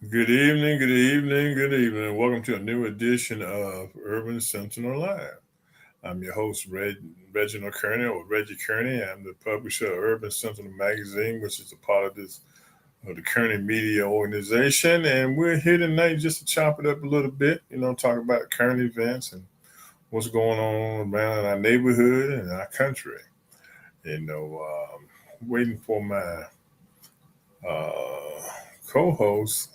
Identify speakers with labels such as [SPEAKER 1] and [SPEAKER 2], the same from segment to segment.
[SPEAKER 1] Good evening, good evening, good evening. Welcome to a new edition of Urban Sentinel Live. I'm your host, Reginald Kearney, or Reggie Kearney. I'm the publisher of Urban Sentinel Magazine, which is a part of the Kearney Media Organization. And we're here tonight just to chop it up a little bit, talk about current events and what's going on around our neighborhood and our country. Waiting for my co-host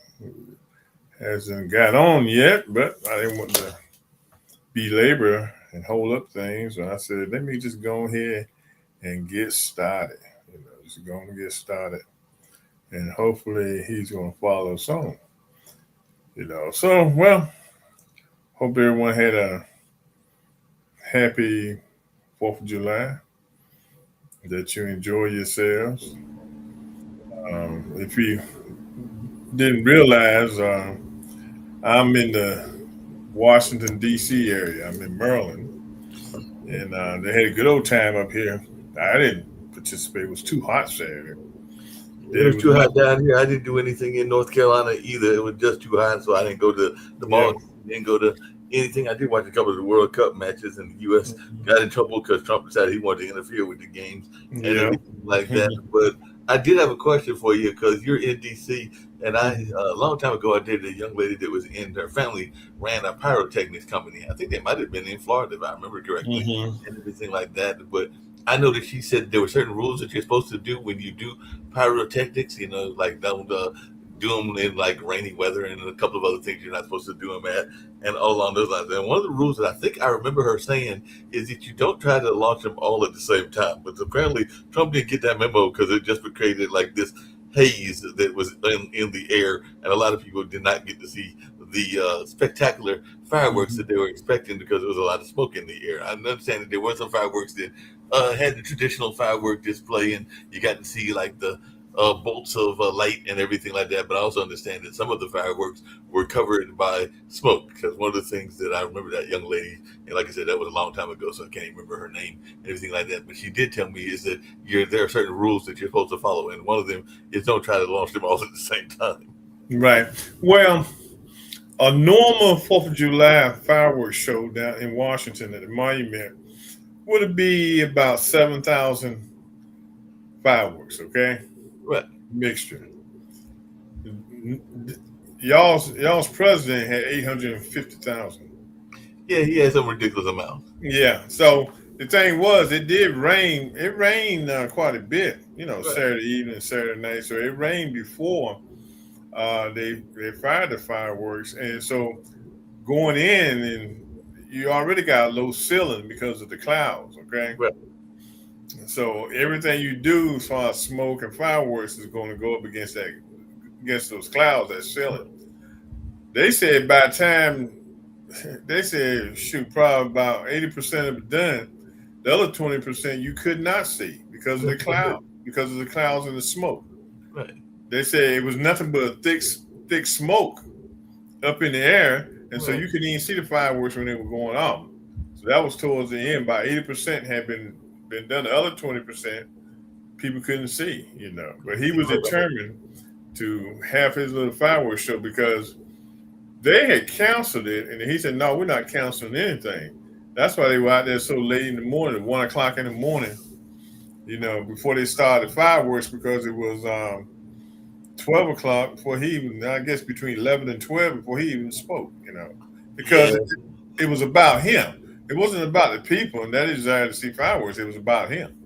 [SPEAKER 1] hasn't got on yet, but I didn't want to belabor and hold up things. So I said, let me just go ahead and get started. Just go and get started. And hopefully he's going to follow us on. Hope everyone had a happy 4th of July, that you enjoy yourselves. If you didn't realize, I'm in the Washington, D.C. area. I'm in Maryland. And they had a good old time up here. I didn't participate. It was too hot Saturday.
[SPEAKER 2] It was too hot down here. I didn't do anything in North Carolina either. It was just too hot, so I didn't go to the mall. Didn't go to anything. I did watch a couple of the World Cup matches, and the U.S. got in trouble because Trump decided he wanted to interfere with the games and everything like that. But I did have a question for you because you're in D.C., and a long time ago, I dated a young lady that was in her family ran a pyrotechnics company. I think they might have been in Florida, if I remember correctly, and everything like that. But I know that she said there were certain rules that you're supposed to do when you do pyrotechnics, like don't do them in like rainy weather and a couple of other things you're not supposed to do them at and all along those lines. And one of the rules that I think I remember her saying is that you don't try to launch them all at the same time. But apparently Trump didn't get that memo because it just created like this haze that was in the air, and a lot of people did not get to see the spectacular fireworks that they were expecting because there was a lot of smoke in the air. I understand that there were some fireworks that had the traditional firework display, and you got to see like the bolts of light and everything like that. But I also understand that some of the fireworks were covered by smoke, because one of the things that I remember that young lady, and like I said, that was a long time ago, so I can't even remember her name and everything like that. But she did tell me is that there are certain rules that you're supposed to follow, and one of them is don't try to launch them all at the same time.
[SPEAKER 1] Right. Well, a normal 4th of July fireworks show down in Washington at the Monument would be about 7,000 fireworks, okay?
[SPEAKER 2] Right.
[SPEAKER 1] Mixture. Y'all's president had 850,000.
[SPEAKER 2] Yeah, he had some ridiculous amount.
[SPEAKER 1] Yeah. So the thing was, it did rain. It rained quite a bit, right. Saturday evening, Saturday night. So it rained before they fired the fireworks, and so going in, and you already got a low ceiling because of the clouds. Okay.
[SPEAKER 2] Right.
[SPEAKER 1] So everything you do as far as smoke and fireworks is going to go up against those clouds, that ceiling. They said by the time probably about 80% of it done. The other 20% you could not see because of the clouds and the smoke.
[SPEAKER 2] Right.
[SPEAKER 1] They said it was nothing but thick smoke up in the air, and so you couldn't even see the fireworks when they were going off. So that was towards the end. By 80% had been done. The other 20% people couldn't see, But he was determined to have his little fireworks show because they had canceled it, and he said, "No, we're not canceling anything." That's why they were out there so late in the morning, 1 o'clock in the morning, before they started fireworks, because it was 12 o'clock before he even, I guess between 11 and 12 before he even spoke, because it was about him. It wasn't about the people and that desire to see fireworks. It was about him.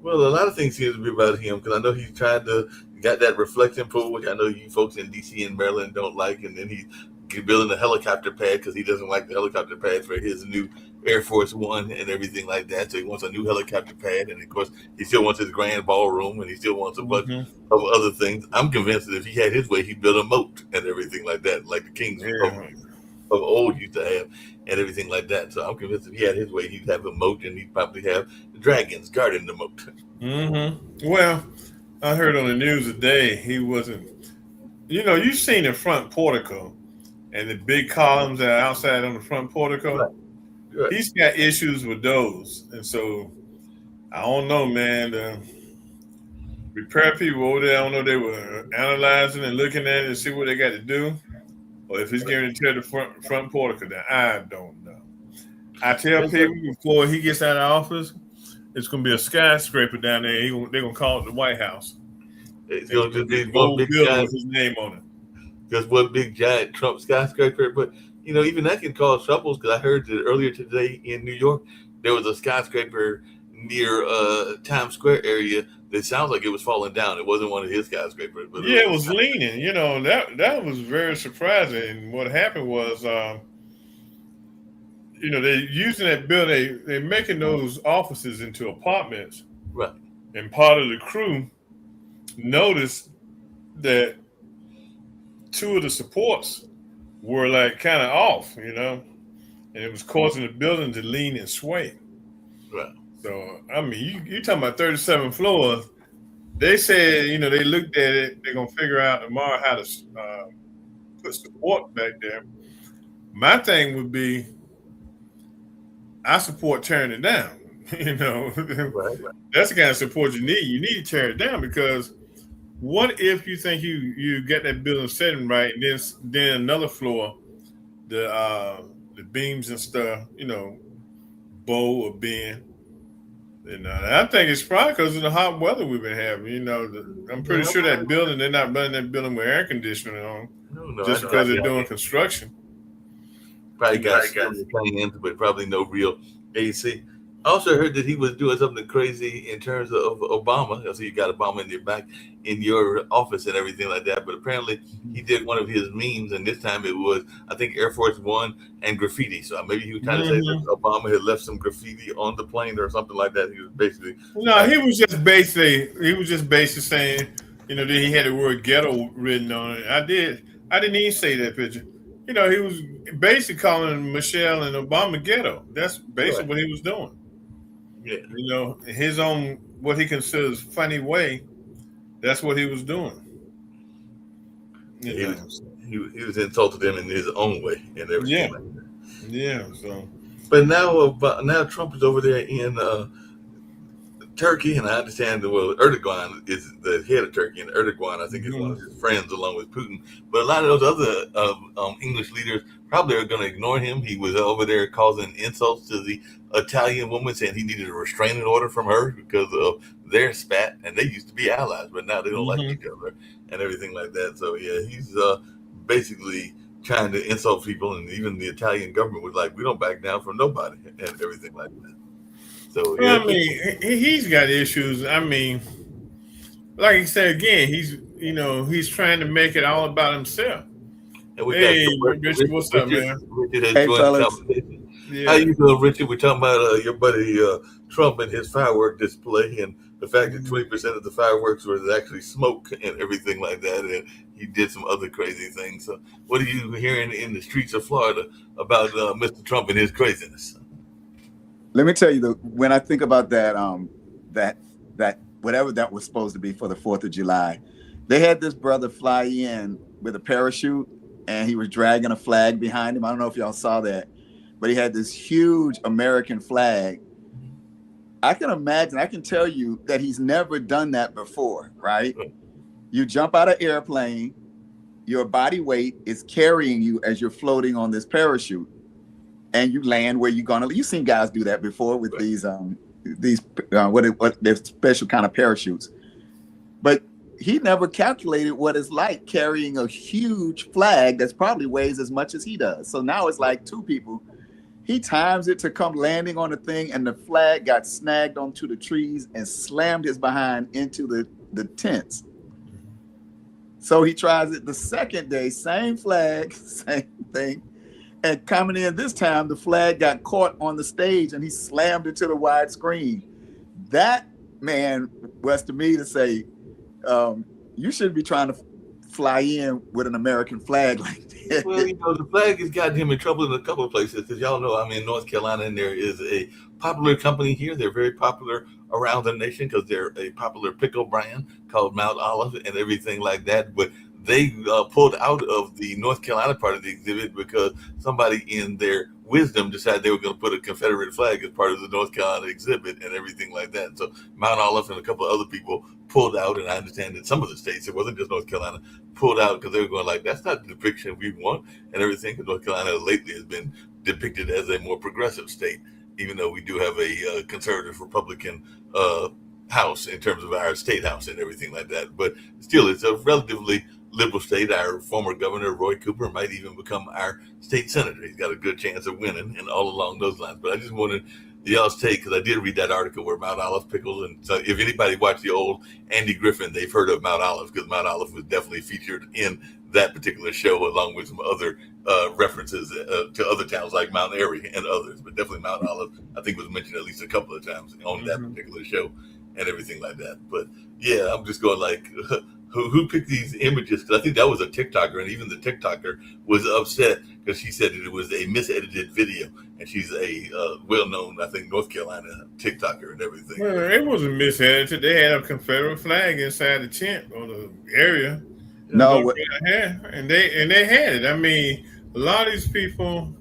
[SPEAKER 2] Well, a lot of things seem to be about him, because I know he's trying to got that reflecting pool, which I know you folks in D.C. and Maryland don't like, and then he's building a helicopter pad because he doesn't like the helicopter pad for his new Air Force One and everything like that. So he wants a new helicopter pad, and of course he still wants his grand ballroom, and he still wants a bunch of other things. I'm convinced that if he had his way, he'd build a moat and everything like that, like the kings of old used to have and everything like that. So I'm convinced if he had his way, he'd have a moat, and he'd probably have the dragons guarding the moat.
[SPEAKER 1] Well, I heard on the news today he wasn't. You've seen the front portico and the big columns that are outside on the front portico.
[SPEAKER 2] Right. Right.
[SPEAKER 1] He's got issues with those, and so I don't know, man. The repair people over there, I don't know, they were analyzing and looking at it and see what they got to do, or if he's going to tear the front portico down. I don't know. I tell people before he gets out of office, it's going to be a skyscraper down there. They're going to call it the White House.
[SPEAKER 2] It's going to be
[SPEAKER 1] a
[SPEAKER 2] one big
[SPEAKER 1] building
[SPEAKER 2] giant
[SPEAKER 1] with his name on it.
[SPEAKER 2] Just one big giant Trump skyscraper. But even that can cause troubles, because I heard that earlier today in New York there was a skyscraper near Times Square area that sounds like it was falling down. It wasn't one of his skyscrapers, but
[SPEAKER 1] it was leaning. That was very surprising. And what happened was, they're using that building. They're making those offices into apartments,
[SPEAKER 2] right?
[SPEAKER 1] And part of the crew noticed that two of the supports were like kind of off, and it was causing the building to lean and sway.
[SPEAKER 2] Right.
[SPEAKER 1] So I mean, you talking about 37 floors. They said, they looked at it. They're gonna figure out tomorrow how to put support back there. My thing would be, I support tearing it down.
[SPEAKER 2] Right.
[SPEAKER 1] That's the kind of support you need. You need to tear it down, because what if you think you get that building setting right, and then another floor, the beams and stuff, bow or bend. And I think it's probably because of the hot weather we've been having. I'm pretty sure that building, they're not running that building with air conditioning on, just because they're doing construction.
[SPEAKER 2] Probably got playing into, but probably no real AC. I also heard that he was doing something crazy in terms of Obama. So you got Obama in your back in your office and everything like that. But apparently he did one of his memes, and this time it was, I think, Air Force One and graffiti. So maybe he was trying to say that Obama had left some graffiti on the plane or something like that. He was basically
[SPEAKER 1] he was just basically saying, that he had the word ghetto written on it. I didn't even say that picture. He was basically calling Michelle and Obama ghetto. That's basically what he was doing.
[SPEAKER 2] Yeah.
[SPEAKER 1] His own, what he considers funny way, that's what he was doing.
[SPEAKER 2] He was insulted them in his own way and everything.
[SPEAKER 1] Yeah. So,
[SPEAKER 2] but now Trump is over there in Turkey, and I understand that Erdogan is the head of Turkey, and Erdogan, I think, is one of his friends along with Putin. But a lot of those other English leaders probably are going to ignore him. He was over there causing insults to the Italian woman, saying he needed a restraining order from her because of their spat, and they used to be allies, but now they don't like each other and everything like that. So yeah, he's basically trying to insult people, and even the Italian government was like, we don't back down from nobody and everything like that. So yeah.
[SPEAKER 1] I mean, he's got issues. I mean, like I said again, he's trying to make it all about himself.
[SPEAKER 2] And we
[SPEAKER 1] hey, Richard, what's up, man?
[SPEAKER 2] Richard has fellas. Yeah. How you doing, Richard? We're talking about your buddy Trump and his firework display, and the fact that 20% of the fireworks was actually smoke and everything like that, and he did some other crazy things. So what are you hearing in the streets of Florida about Mr. Trump and his craziness?
[SPEAKER 3] Let me tell you, when I think about that, that whatever that was supposed to be for the 4th of July, they had this brother fly in with a parachute, and he was dragging a flag behind him. I don't know if y'all saw that, but he had this huge American flag. I can tell you that he's never done that before, right? You jump out of an airplane, your body weight is carrying you as you're floating on this parachute, and you land where you're gonna. You've seen guys do that before with these what they're special kind of parachutes, but he never calculated what it's like carrying a huge flag that's probably weighs as much as he does. So now it's like two people. He times it to come landing on the thing, and the flag got snagged onto the trees and slammed his behind into the tents. So he tries it the second day, same flag, same thing. And coming in this time, the flag got caught on the stage and he slammed it to the wide screen. That, man, was to me to say, you shouldn't be trying to fly in with an American flag like that.
[SPEAKER 2] Well, the flag has gotten him in trouble in a couple of places, because y'all know I'm in North Carolina, and there is a popular company here. They're very popular around the nation because they're a popular pickle brand called Mount Olive and everything like that. But they pulled out of the North Carolina part of the exhibit because somebody in their wisdom decided they were going to put a Confederate flag as part of the North Carolina exhibit and everything like that. So Mount Olive and a couple of other people pulled out, and I understand that some of the states, it wasn't just North Carolina, pulled out because they were going like, that's not the depiction we want and everything. Because North Carolina lately has been depicted as a more progressive state, even though we do have a conservative Republican house in terms of our state house and everything like that. But still, it's a relatively liberal state. Our former governor, Roy Cooper, might even become our state senator. He's got a good chance of winning and all along those lines. But I just wanted y'all's take, because I did read that article where Mount Olive pickles. And so if anybody watched the old Andy Griffin, they've heard of Mount Olive because Mount Olive was definitely featured in that particular show, along with some other references to other towns like Mount Airy and others. But definitely Mount Olive, I think, was mentioned at least a couple of times on that particular show and everything like that. But yeah, I'm just going like, who picked these images? Because I think that was a TikToker, and even the TikToker was upset because she said that it was a misedited video, and she's a well-known, I think, North Carolina TikToker and everything.
[SPEAKER 1] Well, it wasn't misedited. They had a Confederate flag inside the tent or the area.
[SPEAKER 3] No,
[SPEAKER 1] and they had it. I mean, a lot of these people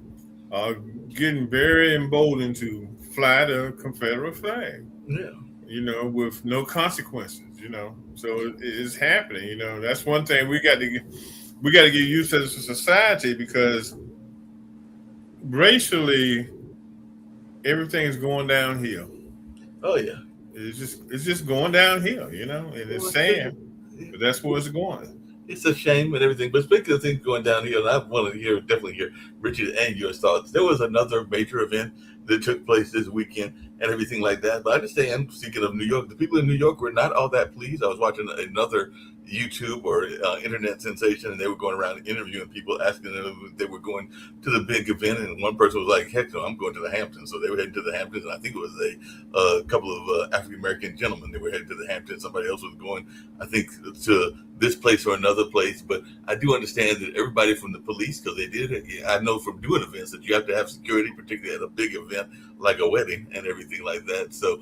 [SPEAKER 1] are getting very emboldened to fly the Confederate flag.
[SPEAKER 2] Yeah.
[SPEAKER 1] With no consequences, so it's happening. That's one thing we got to get used to as a society, because racially everything is going downhill.
[SPEAKER 2] Oh yeah,
[SPEAKER 1] it's just going downhill, and it's sad, but that's where it's going.
[SPEAKER 2] It's a shame and everything. But speaking of things going downhill, I want to definitely hear Richard and your thoughts. There was another major event that took place this weekend and everything like that. But I understand, speaking of New York, the people in New York were not all that pleased. I was watching another YouTube or internet sensation, and they were going around interviewing people, asking them if they were going to the big event. And one person was like, heck no, I'm going to the Hamptons. So they were heading to the Hamptons, and I think it was a couple of African-American gentlemen. They were headed to the Hamptons. Somebody else was going, I think, to this place or another place. But I do understand that everybody from the police, because they did, I know from doing events that you have to have security, particularly at a big event like a wedding and everything like that. So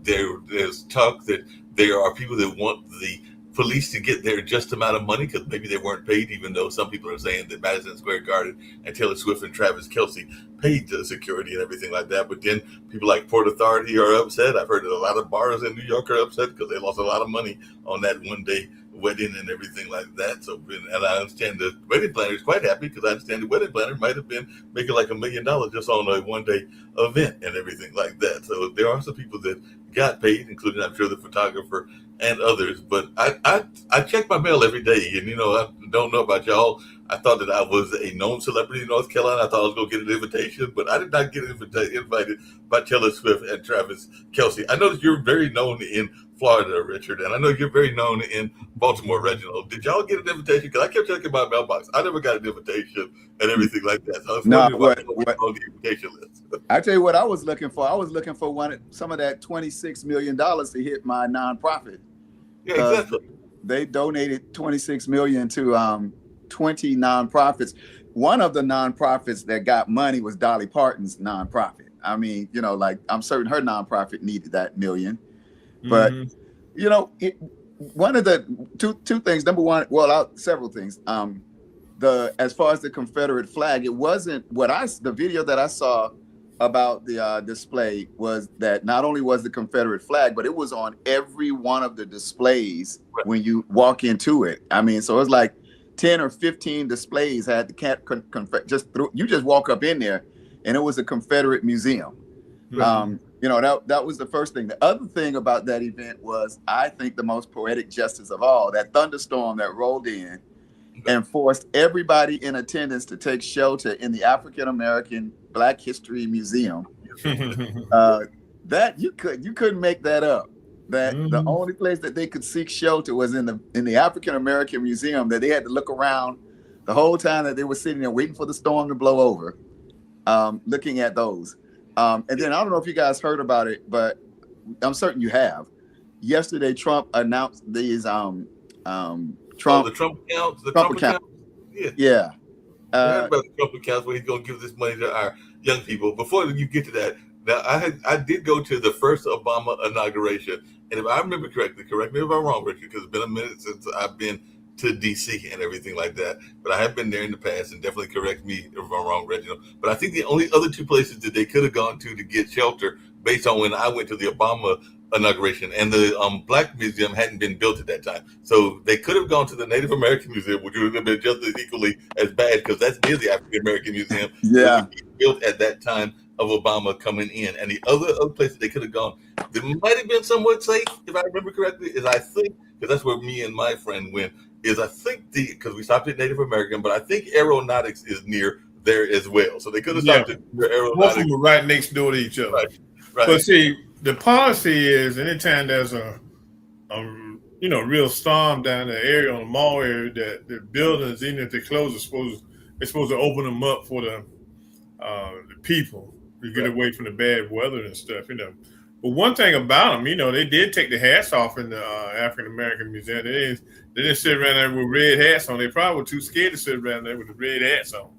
[SPEAKER 2] there's talk that there are people that want the police to get their just amount of money because maybe they weren't paid, even though some people are saying that Madison Square Garden and Taylor Swift and Travis Kelce paid the security and everything like that. But then people like Port Authority are upset. I've heard that a lot of bars in New York are upset because they lost a lot of money on that one day wedding and everything like that. So, and I understand the wedding planner is quite happy because I understand the wedding planner might have been making like $1 million just on a one day event and everything like that. So there are some people that got paid, including, I'm sure, the photographer and others. But I check my mail every day, and I don't know about y'all. I thought that I was a known celebrity in North Carolina. I thought I was going to get an invitation, but I did not get invited by Taylor Swift and Travis Kelce. I know that you're very known in Florida, Richard, and I know you're very known in Baltimore, Reginald. Did y'all get an invitation? Because I kept checking my mailbox. I never got an invitation and everything like that. So I was wondering what on the invitation list.
[SPEAKER 3] I tell you what I was looking for. I was looking for some of that $26 million to hit my nonprofit.
[SPEAKER 2] Yeah, exactly.
[SPEAKER 3] They donated $26 million to 20 nonprofits. One of the nonprofits that got money was Dolly Parton's nonprofit. I mean, like I'm certain her nonprofit needed that million. But one of the two things. Number one, several things. As far as the Confederate flag, it wasn't the video that I saw about the display was that not only was the Confederate flag, but it was on every one of the displays when you walk into it. I mean, so it was like 10 or 15 displays had the you just walk up in there, and it was a Confederate museum. That was the first thing. The other thing about that event was, I think, the most poetic justice of all, that thunderstorm that rolled in and forced everybody in attendance to take shelter in the African American Black History Museum. That you couldn't make that up. That the only place that they could seek shelter was in the African American Museum, that they had to look around the whole time that they were sitting there waiting for the storm to blow over, looking at those. And then I don't know if you guys heard about it, but I'm certain you have. Yesterday, Trump announced these
[SPEAKER 2] the Trump accounts. The Trump accounts.
[SPEAKER 3] Yeah.
[SPEAKER 2] I heard about the Trump accounts where he's going to give this money to our young people. Before you get to that, Now, I did go to the first Obama inauguration, and if I remember correctly, correct me if I'm wrong, Richard, because it's been a minute since I've been to DC and everything like that. But I have been there in the past, and definitely correct me if I'm wrong, Reginald. But I think the only other two places that they could have gone to get shelter, based on when I went to the Obama inauguration, and the Black Museum hadn't been built at that time, so they could have gone to the Native American Museum, which would have been just as equally as bad because that's near the African American Museum.
[SPEAKER 3] Yeah.
[SPEAKER 2] Built at that time of Obama coming in. And the other places they could have gone, they might have been somewhat safe, if I remember correctly, is I think, because that's where me and my friend went, is I think because we stopped at Native American, but I think Aeronautics is near there as well. So they could have stopped at Aeronautics.
[SPEAKER 1] Both of them were right next door to each other.
[SPEAKER 2] Right.
[SPEAKER 1] But see, the policy is anytime there's a real storm down the area on the mall area, that the buildings, even if they close, they're supposed to open them up for the people to get away from the bad weather and stuff, But one thing about them, they did take the hats off in the African American Museum. They didn't sit around there with red hats on. They probably were too scared to sit around there with the red hats on.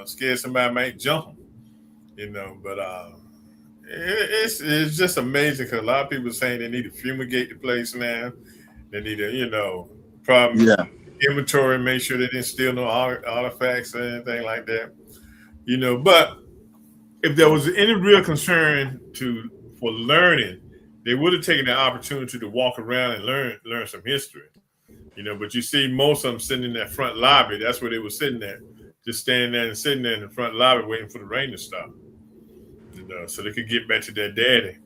[SPEAKER 1] Scared somebody might jump them. But it's just amazing because a lot of people are saying they need to fumigate the place now. They need to, probably inventory, make sure they didn't steal no artifacts or anything like that. But if there was any real concern for learning, they would have taken the opportunity to walk around and learn some history. But you see most of them sitting in that front lobby. That's where they were sitting at, just standing there and sitting there in the front lobby waiting for the rain to stop. So they could get back to their daddy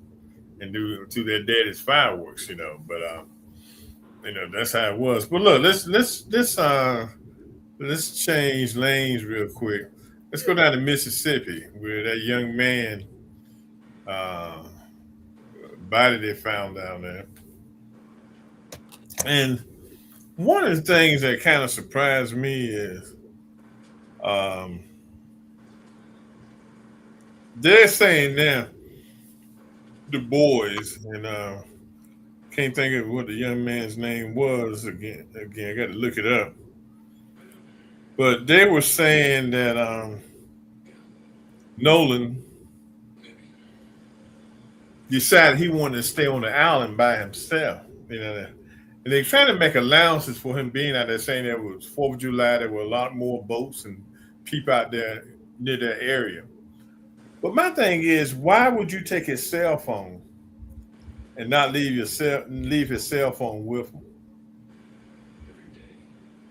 [SPEAKER 1] and do to their daddy's fireworks. But that's how it was. But look, let's change lanes real quick. Let's go down to Mississippi, where that young man body they found down there. And one of the things that kind of surprised me is they're saying now the boys, and can't think of what the young man's name was again. I got to look it up. But they were saying that Nolan decided he wanted to stay on the island by himself. And they're trying to make allowances for him being out there, saying there was 4th of July, there were a lot more boats and people out there near that area. But my thing is, why would you take his cell phone and not leave his cell phone with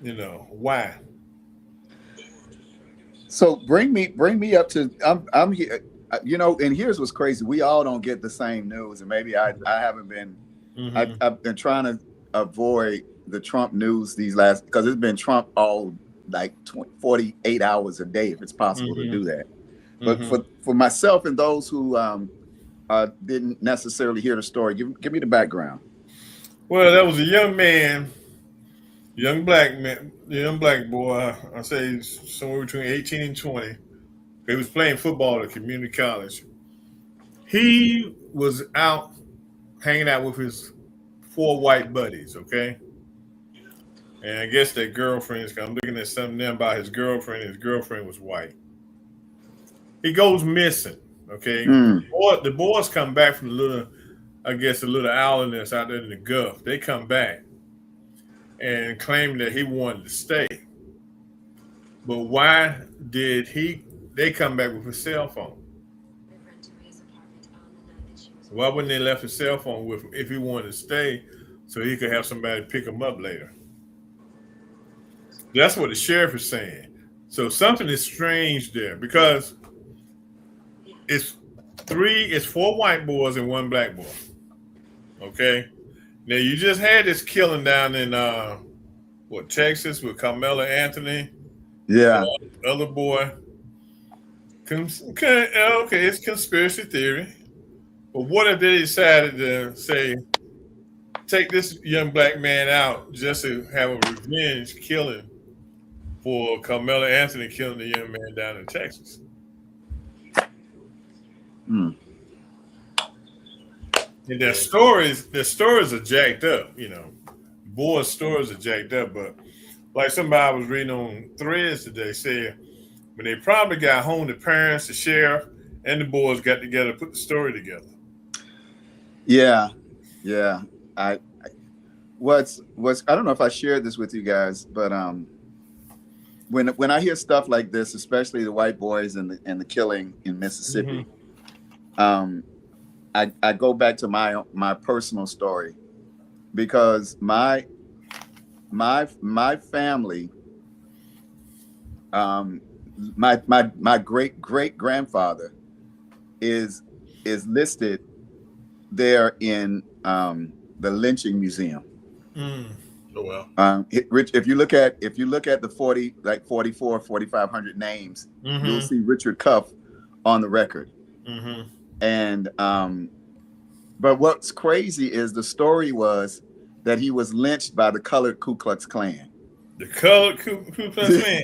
[SPEAKER 1] him? Why?
[SPEAKER 3] So bring me up to I'm here. And here's what's crazy. We all don't get the same news, and maybe I haven't been.
[SPEAKER 1] Mm-hmm.
[SPEAKER 3] I've been trying to avoid the Trump news because it's been Trump all like 48 hours a day, if it's possible to do that. But for myself and those who didn't necessarily hear the story, give me the background.
[SPEAKER 1] Well, that was a young man, young black boy. I say somewhere between 18 and 20. He was playing football at a community college. He was out hanging out with his 4 white buddies, okay? And I guess their girlfriends, I'm looking at something there about his girlfriend. His girlfriend was white. He goes missing, okay? The boys come back from the little island that's out there in the Gulf. They come back and claim that he wanted to stay. But why did they come back with his cell phone? Why wouldn't they left his cell phone with him if he wanted to stay so he could have somebody pick him up later? That's what the sheriff is saying. So something is strange there because it's 4 white boys and 1 black boy. Okay. Now you just had this killing down in Texas with Carmelo Anthony.
[SPEAKER 3] Yeah.
[SPEAKER 1] Other boy. Okay, it's conspiracy theory. But what if they decided to say, take this young black man out just to have a revenge killing for Carmelo Anthony killing the young man down in Texas? And their stories are jacked up, Boys' stories are jacked up, but like somebody I was reading on Threads today said, when they probably got home, the parents, the sheriff, and the boys got together, put the story together.
[SPEAKER 3] Yeah, yeah. I what's I don't know if I shared this with you guys, but when I hear stuff like this, especially the white boys and the killing in Mississippi, um, I go back to my personal story because my family, my great grandfather is listed there in the lynching museum.
[SPEAKER 2] Oh well.
[SPEAKER 3] Rich, if you look at the 4,500 names, you'll see Richard Cuff on the record. And but what's crazy is the story was that he was lynched by the colored Ku Klux Klan.
[SPEAKER 1] The colored Ku Klux Klan.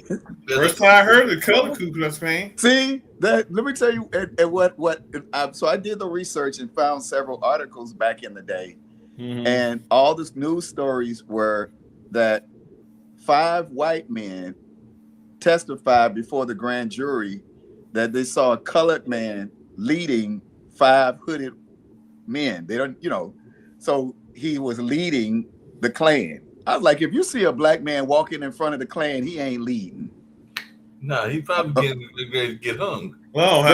[SPEAKER 1] First time I heard the colored Ku Klux Klan.
[SPEAKER 3] See that? Let me tell you. So I did the research and found several articles back in the day, and all the news stories were that 5 white men testified before the grand jury that they saw a colored man leading 5 hooded men. They don't, so he was leading the Klan. I was like, if you see a black man walking in front of the Klan, he ain't leading.
[SPEAKER 2] Nah, he probably getting get hung.
[SPEAKER 1] Well,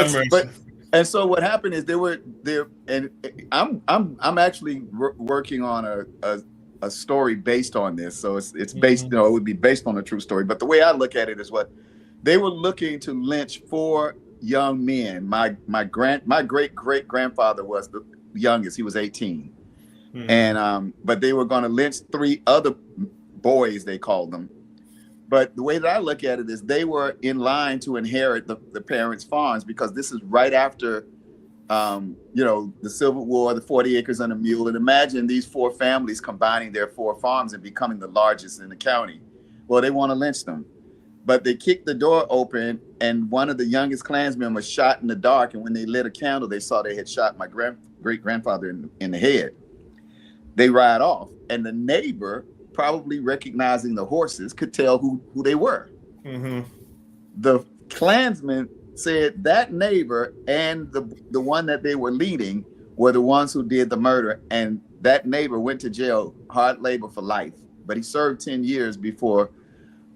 [SPEAKER 3] and so what happened is they were there, and I'm actually working on a story based on this. So it's based, it would be based on a true story. But the way I look at it is what they were looking to lynch 4 young men. My great grandfather was the youngest. He was 18. And but they were going to lynch 3 other boys, they called them. But the way that I look at it is they were in line to inherit the parents' farms, because this is right after the Civil War, the 40 acres and a mule. And imagine these 4 families combining their 4 farms and becoming the largest in the county. Well, they want to lynch them. But they kicked the door open, and one of the youngest Klansmen was shot in the dark. And when they lit a candle, they saw they had shot my great grandfather in the head. They ride off, and the neighbor, probably recognizing the horses, could tell who they were. The Klansmen said that neighbor and the one that they were leading were the ones who did the murder, and that neighbor went to jail, hard labor for life. But he served 10 years before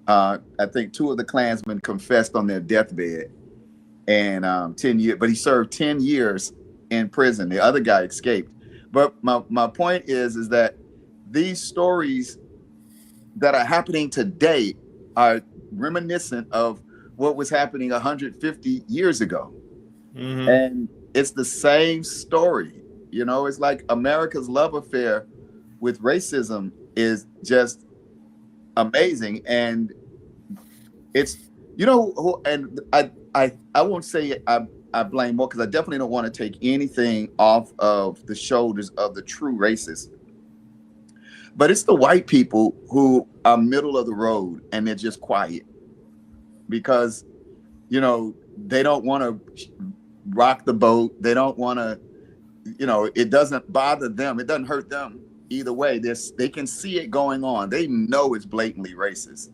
[SPEAKER 3] I think 2 of the Klansmen confessed on their deathbed, and 10 years. But he served 10 years in prison. The other guy escaped. But my point is that these stories that are happening today are reminiscent of what was happening 150 years ago. And it's the same story. It's like America's love affair with racism is just amazing. And it's, and I won't say I blame more, because I definitely don't want to take anything off of the shoulders of the true racists. But it's the white people who are middle of the road, and they're just quiet because, they don't want to rock the boat. They don't want to, it doesn't bother them. It doesn't hurt them either way. They can see it going on. They know it's blatantly racist,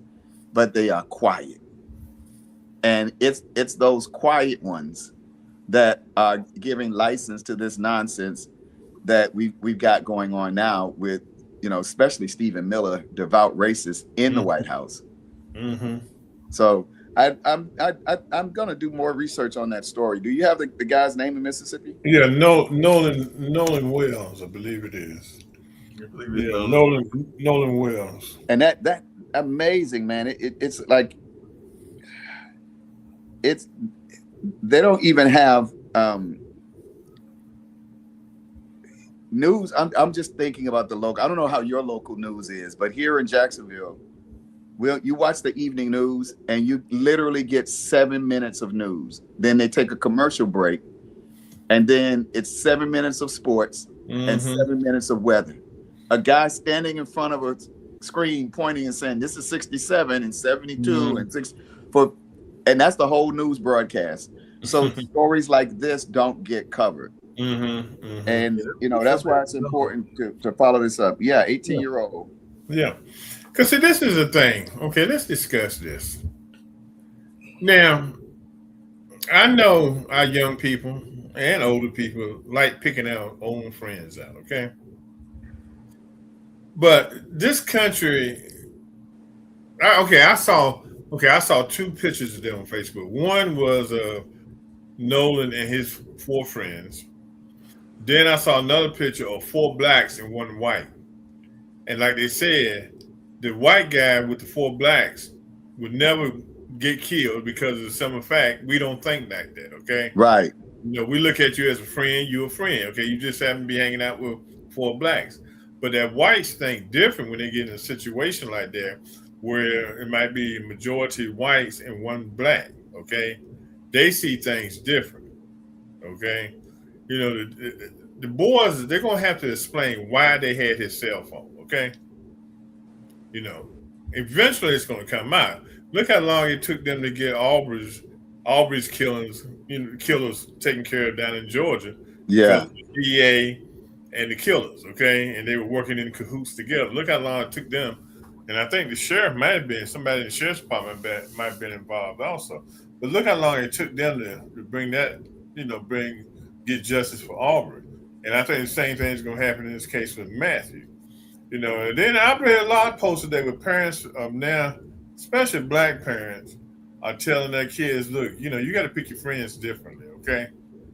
[SPEAKER 3] but they are quiet. And it's those quiet ones that are giving license to this nonsense that we've got going on now with, especially Stephen Miller, devout racist in the White House. So I'm gonna do more research on that story. Do you have the guy's name in Mississippi?
[SPEAKER 1] Yeah, Nolan Wells, I believe it is. Nolan Wells.
[SPEAKER 3] And that amazing, man. It's like they don't even have news. I'm just thinking about the local. I don't know how your local news is, but here in Jacksonville, you watch the evening news and you literally get 7 minutes of news. Then they take a commercial break, and then it's 7 minutes of sports and 7 minutes of weather. A guy standing in front of a screen pointing and saying, "This is 67 and 72 and 6 for," and that's the whole news broadcast. So stories like this don't get covered. And that's why it's important to follow this up. Yeah, 18-year-old.
[SPEAKER 1] Yeah, because see, this is the thing. Okay, let's discuss this now. I know our young people and older people like picking our own friends out. Okay, but this country, I saw two pictures of them on Facebook. One was Nolan and his four friends. Then I saw another picture of four blacks and one white. And like they said, the white guy with the four blacks would never get killed because of the simple fact we don't think like that. Okay,
[SPEAKER 3] Right.
[SPEAKER 1] we look at you as a friend. You're a friend. Okay, you just happen to be hanging out with four blacks. But that whites think different when they get in a situation like that, where it might be majority whites and one black. Okay, they see things different. Okay, the boys, they're gonna have to explain why they had his cell phone. Okay, you know, eventually it's gonna come out. Look how long it took them to get Aubrey's killers taken care of down in Georgia because
[SPEAKER 3] Yeah.
[SPEAKER 1] of the DA and the killers. Okay, and they were working in cahoots together. Look how long it took them. And I think the sheriff might have been somebody in the sheriff's department might have been involved also. But look how long it took them to bring that, get justice for Aubrey. And I think the same thing is going to happen in this case with Matthew. And then I've read a lot of posts today with parents now, especially black parents, are telling their kids, look, you got to pick your friends differently, okay?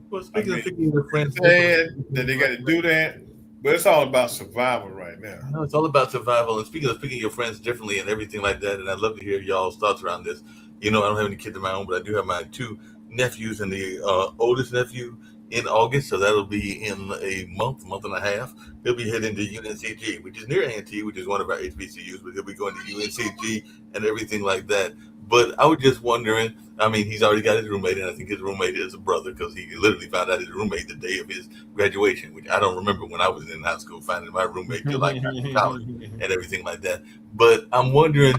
[SPEAKER 2] Well,
[SPEAKER 1] I
[SPEAKER 2] speaking
[SPEAKER 1] mean,
[SPEAKER 2] of picking your friends,
[SPEAKER 1] said that they got to do that, but it's all about survival right now.
[SPEAKER 2] I know it's all about survival. And speaking of picking your friends differently and everything like that, and I'd love to hear y'all's thoughts around this. I don't have any kids of my own, but I do have my two nephews and the oldest nephew in August, so that'll be in a month and a half. He'll be heading to UNCG, which is near A&T, which is one of our HBCUs, but he'll be going to UNCG and everything like that. But I was just wondering, he's already got his roommate, and I think his roommate is a brother because he literally found out his roommate the day of his graduation, which I don't remember when I was in high school finding my roommate till I got to college and everything like that. But I'm wondering,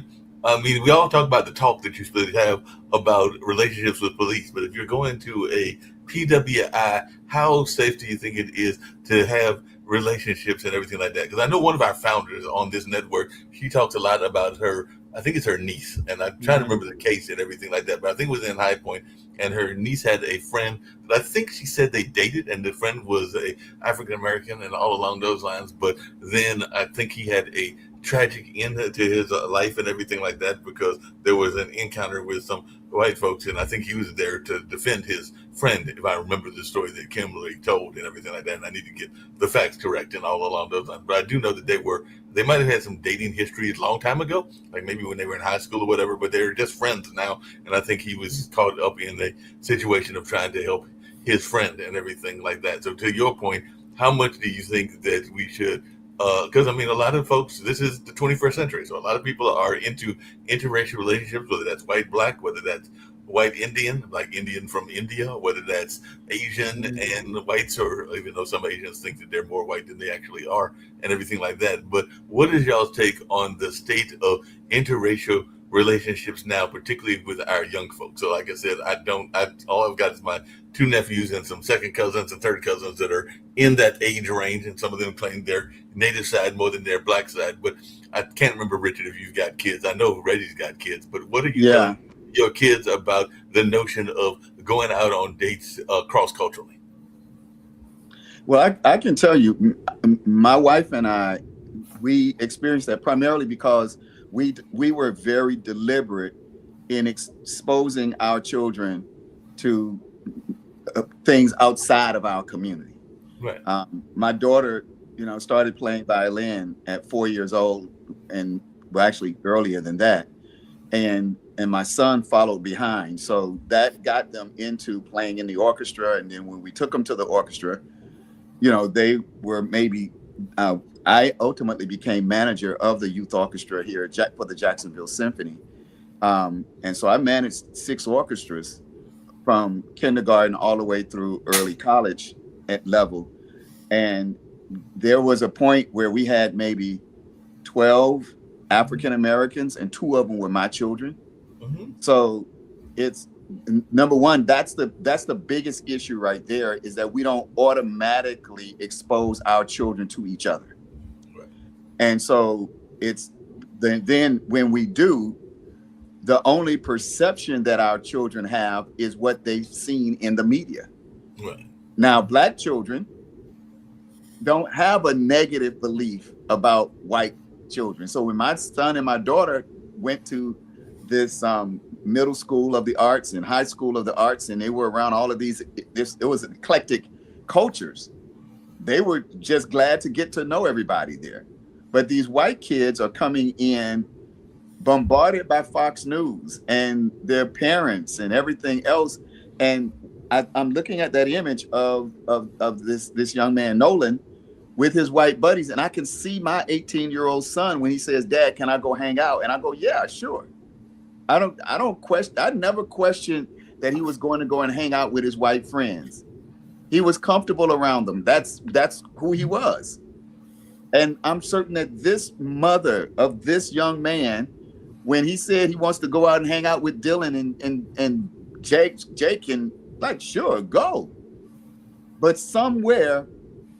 [SPEAKER 2] we all talk about the talk that you supposed to have about relationships with police, but if you're going to a PWI, how safe do you think it is to have relationships and everything like that? Because I know one of our founders on this network, she talks a lot about her, I think it's her niece, and I'm trying to remember the case and everything like that, but I think it was in High Point, and her niece had a friend, but I think she said they dated, and the friend was a African American and all along those lines, but then I think he had a tragic end to his life and everything like that because there was an encounter with some white folks, and I think he was there to defend his friend, if I remember the story that Kimberly told and everything like that. And I need to get the facts correct and all along those lines. But I do know that they might have had some dating history a long time ago, like maybe when they were in high school or whatever, but they're just friends now. And I think he was caught up in a situation of trying to help his friend and everything like that. So to your point, how much do you think that we should because a lot of folks, this is the 21st century, so a lot of people are into interracial relationships, whether that's white, black, whether that's white Indian, like Indian from India, whether that's Asian and whites, or even though some Asians think that they're more white than they actually are, and everything like that. But what is y'all's take on the state of interracial relationships now, particularly with our young folks? So, like I said, all I've got is my two nephews and some second cousins and third cousins that are in that age range, and some of them claim their native side more than their black side. But I can't remember, Richard, if you've got kids. I know Reggie's got kids, but what are you telling your kids about the notion of going out on dates cross culturally?
[SPEAKER 3] Well, I can tell you, my wife and I, we experienced that primarily because we were very deliberate in exposing our children to things outside of our community.
[SPEAKER 2] Right.
[SPEAKER 3] My daughter, started playing violin at 4 years old, and well, actually earlier than that, and my son followed behind. So that got them into playing in the orchestra. And then when we took them to the orchestra, they were maybe. I ultimately became manager of the youth orchestra here for the Jacksonville Symphony, and so I managed 6 orchestras from kindergarten all the way through early college at level. And there was a point where we had maybe 12 African Americans, and 2 of them were my children. Mm-hmm. So it's number one, that's the biggest issue right there, is that we don't automatically expose our children to each other. Right. And so it's then when we do, the only perception that our children have is what they've seen in the media.
[SPEAKER 2] Right.
[SPEAKER 3] Now, black children don't have a negative belief about white children. So when my son and my daughter went to this middle school of the arts and high school of the arts, and they were around all of these, it was eclectic cultures. They were just glad to get to know everybody there. But these white kids are coming in bombarded by Fox News and their parents and everything else. And I'm looking at that image of this young man, Nolan, with his white buddies. And I can see my 18-year-old son when he says, "Dad, can I go hang out?" And I go, "Yeah, sure." I never questioned that he was going to go and hang out with his white friends. He was comfortable around them. That's who he was. And I'm certain that this mother of this young man, when he said he wants to go out and hang out with Dylan and Jake can, like, sure, go. But somewhere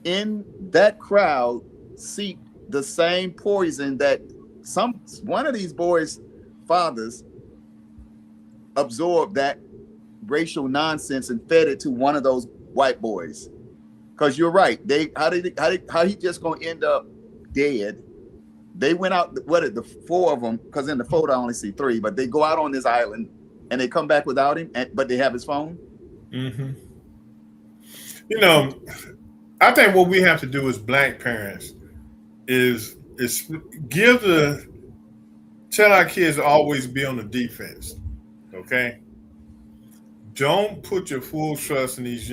[SPEAKER 3] in that crowd seeped the same poison that one of these boys' fathers absorbed, that racial nonsense, and fed it to one of those white boys. Because you're right, how he just gonna end up dead? They went out, the four of them, because in the photo I only see three, but they go out on this island and they come back without him, but they have his phone.
[SPEAKER 1] Mm-hmm. You know, I think what we have to do as black parents is tell our kids to always be on the defense. Okay, don't put your full trust in these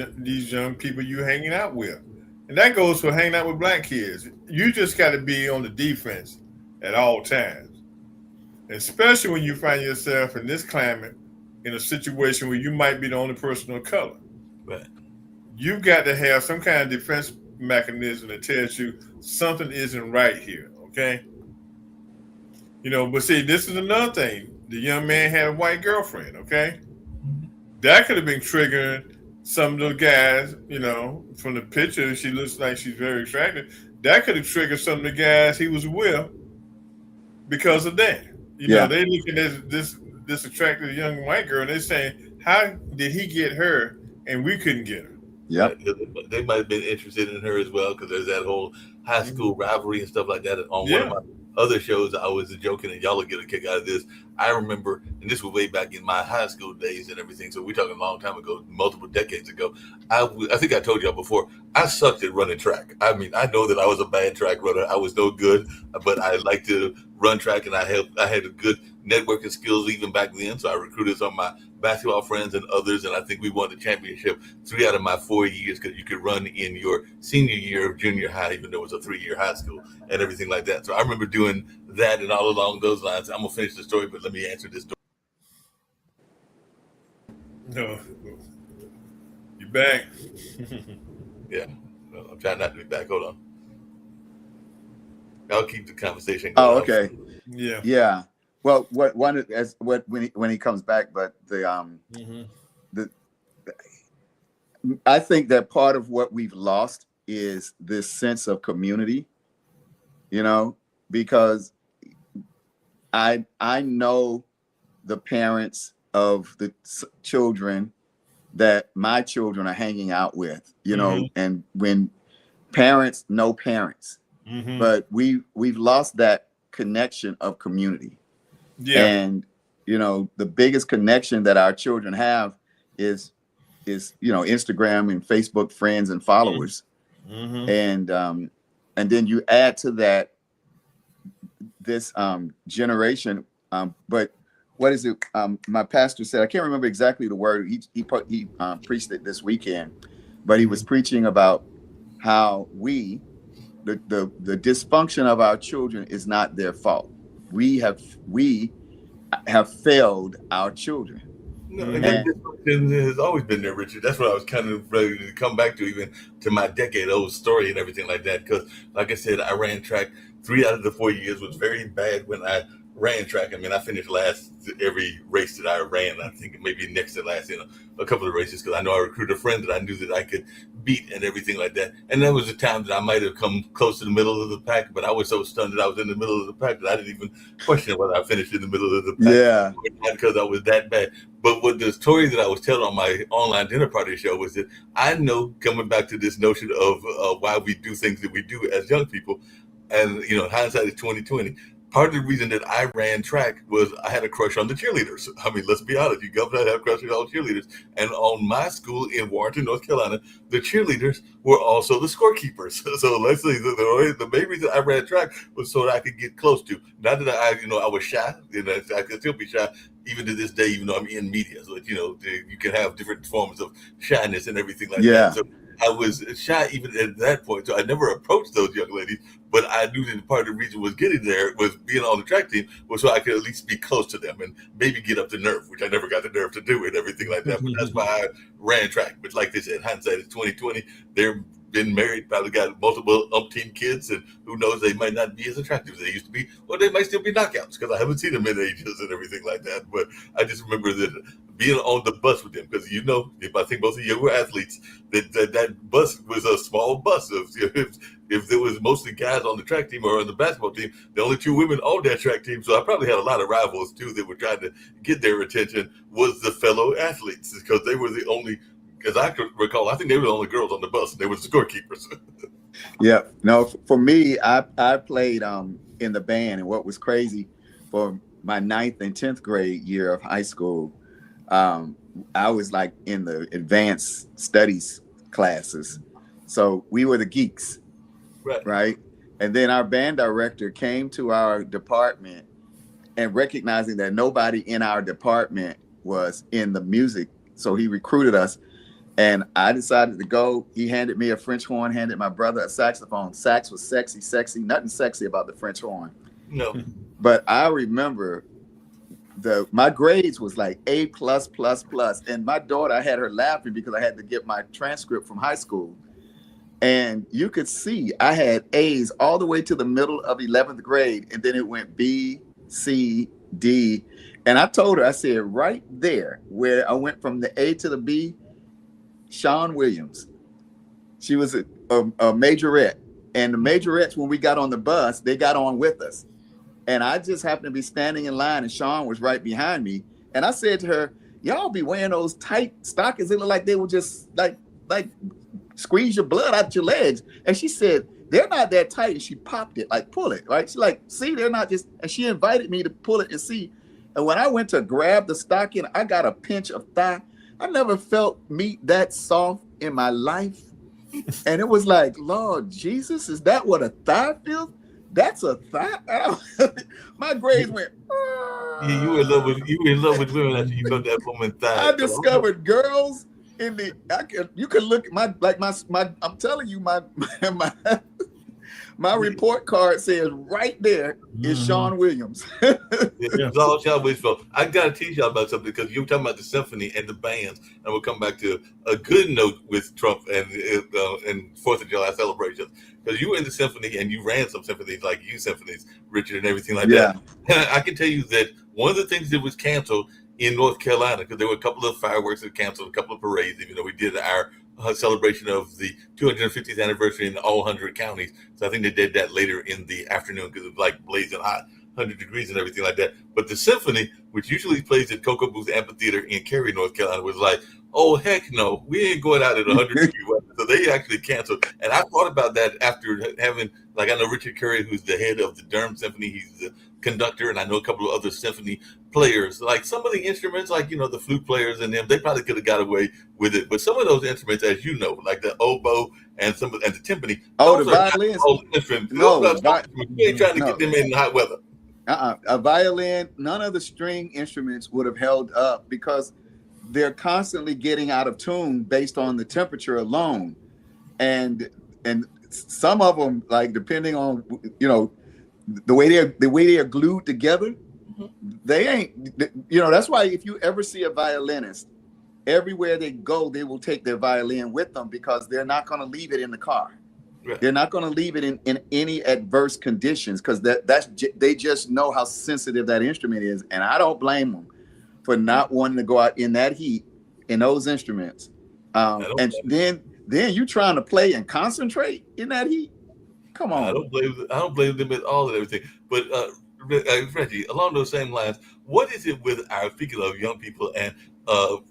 [SPEAKER 1] young people you're hanging out with, and that goes for hanging out with black kids. You just got to be on the defense at all times, especially when you find yourself in this climate, in a situation where you might be the only person of color.
[SPEAKER 2] Right.
[SPEAKER 1] You've got to have some kind of defense mechanism that tells you something isn't right here. Okay. You know, but see, this is another thing. The young man had a white girlfriend, okay? That could have been triggering some of the guys, you know, from the picture, she looks like she's very attractive. That could have triggered some of the guys he was with because of that. You know, they looking at this attractive young white girl, and they're saying, how did he get her and we couldn't get her?
[SPEAKER 3] Yeah.
[SPEAKER 2] They might have been interested in her as well, because there's that whole high school rivalry and stuff like that. On one of my other shows, I was joking, and y'all will get a kick out of this. I remember, and this was way back in my high school days and everything, so we're talking a long time ago, multiple decades ago. I think I told y'all before, I sucked at running track. I mean, I know that I was a bad track runner. I was no good, but I liked to run track, and I had a good networking skills even back then, so I recruited some of my basketball friends and others, and I think we won the championship 3 out of my 4 years, because you could run in your senior year of junior high, even though it was a 3-year high school and everything like that. So I remember doing that, and all along those lines. I'm gonna finish the story, but let me answer this.
[SPEAKER 1] No, you back?
[SPEAKER 2] Yeah, no, I'm trying not to be back. Hold on. I'll keep the conversation going.
[SPEAKER 3] Oh, okay. Yeah. Well, when he comes back, but I think that part of what we've lost is this sense of community, you know, because I know the parents of the children that my children are hanging out with, you know, and when parents know parents, but we've lost that connection of community. Yeah. And, you know, the biggest connection that our children have is, you know, Instagram and Facebook friends and followers. And then you add to that this generation. But what is it? My pastor said, I can't remember exactly the word. He preached it this weekend, but he was preaching about how the dysfunction of our children is not their fault. We have failed our children.
[SPEAKER 2] No, and that dysfunction has always been there, Richard. That's what I was kind of ready to come back to, even to my decade-old story and everything like that. Because, like I said, I ran track 3 out of the 4 years. Was very bad when I ran track. I mean, I finished last every race that I ran. I think maybe next to last in a couple of races because I know I recruited a friend that I knew that I could beat and everything like that. And there was a time that I might have come close to the middle of the pack, but I was so stunned that I was in the middle of the pack that I didn't even question whether I finished in the middle of the pack.
[SPEAKER 3] Yeah.
[SPEAKER 2] Because I was that bad. But what the story that I was telling on my online dinner party show was that I know, coming back to this notion of why we do things that we do as young people, and hindsight is 2020. Part of the reason that I ran track was I had a crush on the cheerleaders. I mean, let's be honest, you governors have crushes on cheerleaders. And on my school in Warrenton, North Carolina, the cheerleaders were also the scorekeepers. So let's say the main reason I ran track was so that I could get close to. Not that I was shy, I could still be shy even to this day, even though I'm in media. So you can have different forms of shyness and everything like that. So I was shy even at that point, so I never approached those young ladies. But I knew that part of the reason was getting there was being on the track team was so I could at least be close to them and maybe get up the nerve, which I never got the nerve to do and everything like that. But that's why I ran track. But like they said, hindsight is 2020. They're been married, probably got multiple umpteen kids, and who knows, they might not be as attractive as they used to be, or they might still be knockouts because I haven't seen them in ages and everything like that. But I just remember that being on the bus with them, because if I think both of you were athletes, that bus was a small bus. If there was mostly guys on the track team or on the basketball team, the only two women on that track team, so I probably had a lot of rivals too that were trying to get their attention, was the fellow athletes, because they were the only, as I could recall, I think they were the only girls on the bus, and they were the scorekeepers.
[SPEAKER 3] Yeah. No, for me, I played in the band, and what was crazy for my 9th and 10th grade year of high school, I was like in the advanced studies classes. So we were the geeks, right? And then our band director came to our department and recognizing that nobody in our department was in the music. So he recruited us. And I decided to go. He handed me a French horn, handed my brother a saxophone. Sax was sexy, nothing sexy about the French horn.
[SPEAKER 2] No.
[SPEAKER 3] But I remember my grades was like A+++. And my daughter, I had her laughing because I had to get my transcript from high school. And you could see I had A's all the way to the middle of 11th grade. And then it went B, C, D. And I told her, I said, right there where I went from the A to the B, Sean Williams. She was a majorette. And the majorettes, when we got on the bus, they got on with us. And I just happened to be standing in line, and Sean was right behind me. And I said to her, y'all be wearing those tight stockings. It looked like they were just like squeeze your blood out your legs. And she said, they're not that tight. And she popped it, like pull it, right? She's like, see, they're not just, and she invited me to pull it and see. And when I went to grab the stocking, I got a pinch of thigh. I never felt meat that soft in my life. And it was like, Lord Jesus, is that what a thigh feels? That's a thigh? My grades went,
[SPEAKER 2] Yeah, you were in love with women after you felt that woman thigh.
[SPEAKER 3] I discovered girls in you can look at my I'm telling you, my report card says right there is Sean Williams.
[SPEAKER 2] It's all Sean Williams. I got to teach y'all about something, because you were talking about the symphony and the bands, and we'll come back to a good note with Trump and 4th of July celebrations. Because you were in the symphony and you ran some symphonies, like youth symphonies, Richard, and everything like that. I can tell you that one of the things that was canceled in North Carolina, because there were a couple of fireworks that canceled, a couple of parades, even though we did our celebration of the 250th anniversary in all 100 counties. So I think they did that later in the afternoon because it was like blazing hot, 100 degrees and everything like that. But the symphony, which usually plays at Cocoa Booth Amphitheater in Cary, North Carolina, was like, oh, heck no, we ain't going out at 100 degrees weather. So they actually canceled. And I thought about that after having, like, I know Richard Curry, who's the head of the Durham Symphony. He's the conductor, and I know a couple of other symphony players. Like some of the instruments, like, the flute players and them, they probably could have got away with it. But some of those instruments, as you know, like the oboe and the timpani.
[SPEAKER 3] Oh, the violins.
[SPEAKER 2] You ain't trying to get them in hot weather.
[SPEAKER 3] A violin, none of the string instruments would have held up because they're constantly getting out of tune based on the temperature alone. And some of them, like, depending on, the way they are glued together, they ain't, that's why if you ever see a violinist, everywhere they go, they will take their violin with them because they're not going to leave it in the car.
[SPEAKER 2] Right.
[SPEAKER 3] They're not going to leave it in any adverse conditions because they just know how sensitive that instrument is, and I don't blame them for not wanting to go out in that heat in those instruments. And then you trying to play and concentrate in that heat. Come
[SPEAKER 2] I
[SPEAKER 3] on.
[SPEAKER 2] don't blame them at all and everything. But Reggie, along those same lines, what is it with our, speaking of young people and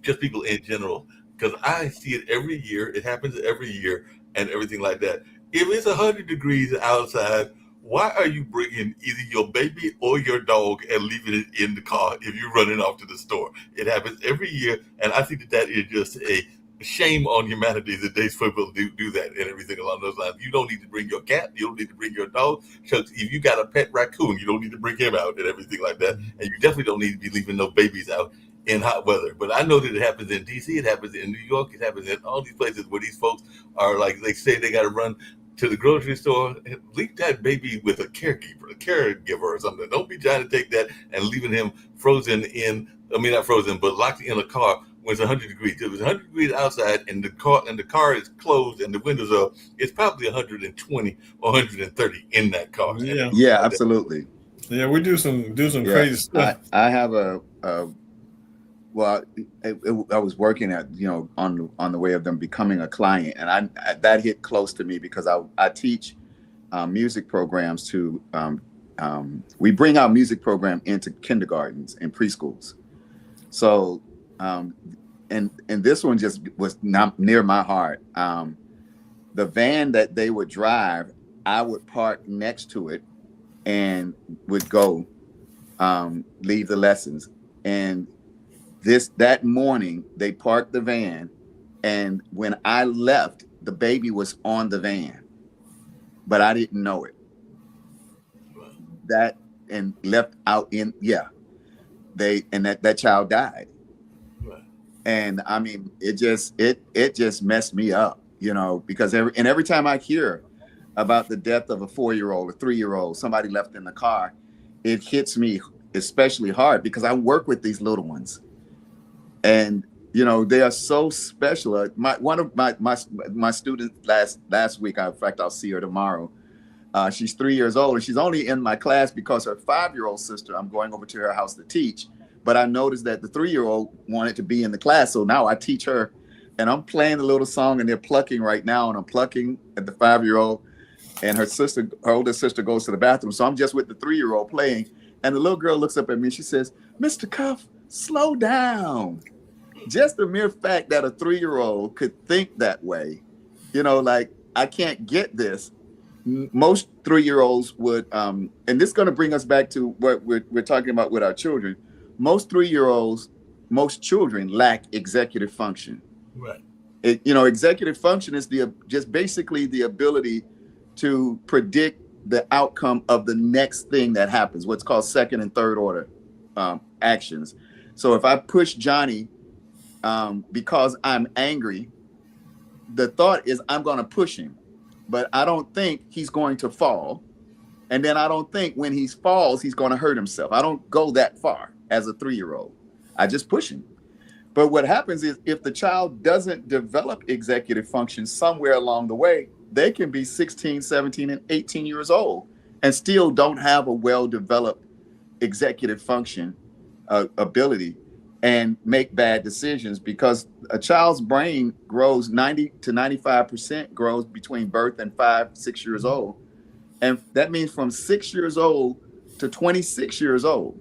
[SPEAKER 2] just people in general? Because I see it every year. It happens every year and everything like that. If it's 100 degrees outside, why are you bringing either your baby or your dog and leaving it in the car if you're running off to the store? It happens every year, and I think that is just a shame on humanity that they're supposed to do that and everything along those lines. You don't need to bring your cat. You don't need to bring your dog. Because if you got a pet raccoon, you don't need to bring him out and everything like that. And you definitely don't need to be leaving no babies out in hot weather. But I know that it happens in D.C., it happens in New York, it happens in all these places where these folks are like, they say they got to run to the grocery store. Leave that baby with a caregiver or something. Don't be trying to take that and leaving him frozen in, I mean, not frozen, but locked in a car when it's 100 degrees. If it's 100 degrees outside and the car is closed and the windows are up, it's probably 120 or 130 in that car.
[SPEAKER 3] Yeah, absolutely.
[SPEAKER 1] Yeah, we do some crazy stuff.
[SPEAKER 3] I have well, I was working at, on the way of them becoming a client, and that hit close to me because I teach music programs to we bring our music program into kindergartens and preschools. So and this one just was not near my heart. The van that they would drive, I would park next to it and would go leave the lessons. And that morning they parked the van, and when I left, the baby was on the van, but I didn't know it. That and left out in that child died. And I mean, it just messed me up, because every time I hear about the death of a 4-year-old, a 3-year-old, somebody left in the car, it hits me especially hard because I work with these little ones. And they are so special. One of my students last week, in fact, I'll see her tomorrow. She's 3 years old, and she's only in my class because her 5-year-old sister, I'm going over to her house to teach. But I noticed that the 3-year-old wanted to be in the class, so now I teach her, and I'm playing a little song, and they're plucking right now, and I'm plucking at the 5-year-old, and her older sister goes to the bathroom, so I'm just with the 3-year-old playing, and the little girl looks up at me and she says, "Mr. Cuff, slow down." Just the mere fact that a 3-year-old could think that way, like, I can't get this. Most 3-year-olds would, and this is going to bring us back to what we're talking about with our children. Most 3-year-olds, most children lack executive function.
[SPEAKER 2] Right.
[SPEAKER 3] Executive function is just basically the ability to predict the outcome of the next thing that happens, what's called second and third order actions. So if I push Johnny because I'm angry, the thought is I'm going to push him, but I don't think he's going to fall. And then I don't think when he falls, he's going to hurt himself. I don't go that far as a 3-year-old. I just push him. But what happens is if the child doesn't develop executive function somewhere along the way, they can be 16, 17, and 18 years old and still don't have a well-developed executive function ability and make bad decisions, because a child's brain grows 90 to 95% grows between birth and 5-6 years old. And that means from 6 years old to 26 years old,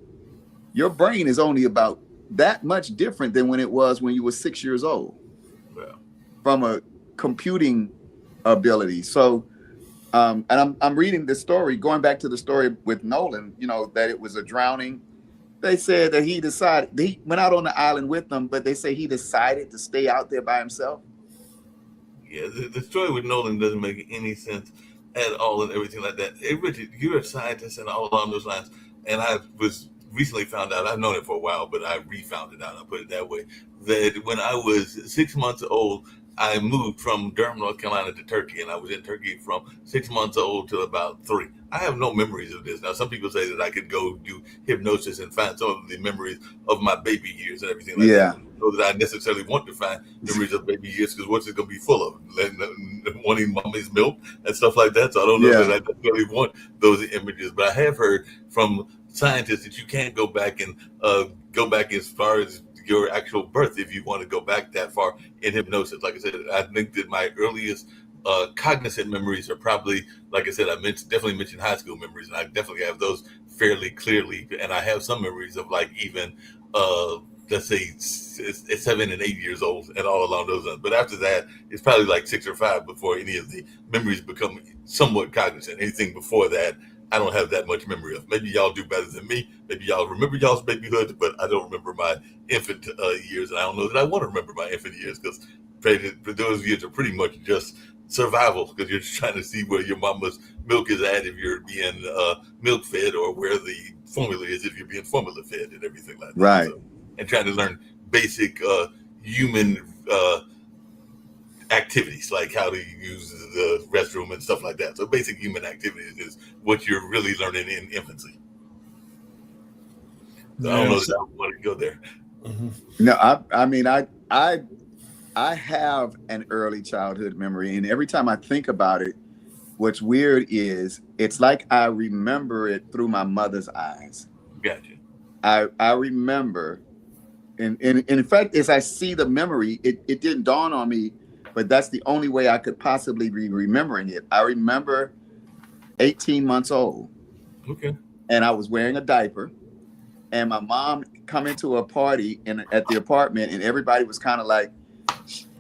[SPEAKER 3] your brain is only about that much different than when it was when you were 6 years old.
[SPEAKER 2] Yeah.
[SPEAKER 3] From a computing ability. So, and I'm reading this story, going back to the story with Nolan, that it was a drowning. They said that he went out on the island with them, but they say he decided to stay out there by himself.
[SPEAKER 2] Yeah, the story with Nolan doesn't make any sense at all and everything like that. Hey, Richard, you're a scientist and all along those lines. And I was recently found out, I've known it for a while, but I re-found it out, I'll put it that way, that when I was 6 months old, I moved from Durham, North Carolina to Turkey, and I was in Turkey from 6 months old to about 3. I have no memories of this. Now, some people say that I could go do hypnosis and find some of the memories of my baby years and everything like
[SPEAKER 3] Yeah.
[SPEAKER 2] that. So that I necessarily want to find memories of baby years, because what's it going to be full of? Wanting mommy's milk and stuff like that. So I don't know that I necessarily want those images. But I have heard from scientists that you can't go back and go back as far as your actual birth if you want to go back that far in hypnosis. Like I said, I think that my earliest cognizant memories are probably, like I said, definitely mentioned high school memories, and I definitely have those fairly clearly. And I have some memories of like even let's say 7 and 8 years old and all along those lines. But after that, it's probably like 6 or 5 before any of the memories become somewhat cognizant. Anything before that, I don't have that much memory of. Maybe y'all do better than me. Maybe y'all remember y'all's babyhood, but I don't remember my infant years. And I don't know that I want to remember my infant years, because those years are pretty much just survival, because you're just trying to see where your mama's milk is at if you're being milk fed, or where the formula is if you're being formula fed, and everything like that.
[SPEAKER 3] Right.
[SPEAKER 2] So, and trying to learn basic human activities, like how to use the restroom and stuff like that. So basic human activities is what you're really learning in infancy. So I don't know that I want to go there.
[SPEAKER 3] No, I mean, I have an early childhood memory, and every time I think about it, what's weird is it's like I remember it through my mother's eyes.
[SPEAKER 2] Gotcha.
[SPEAKER 3] I remember, and in fact, as I see the memory, it didn't dawn on me, but that's the only way I could possibly be remembering it. I remember 18 months old.
[SPEAKER 2] Okay.
[SPEAKER 3] And I was wearing a diaper, and my mom come into a party at the apartment, and everybody was kind of like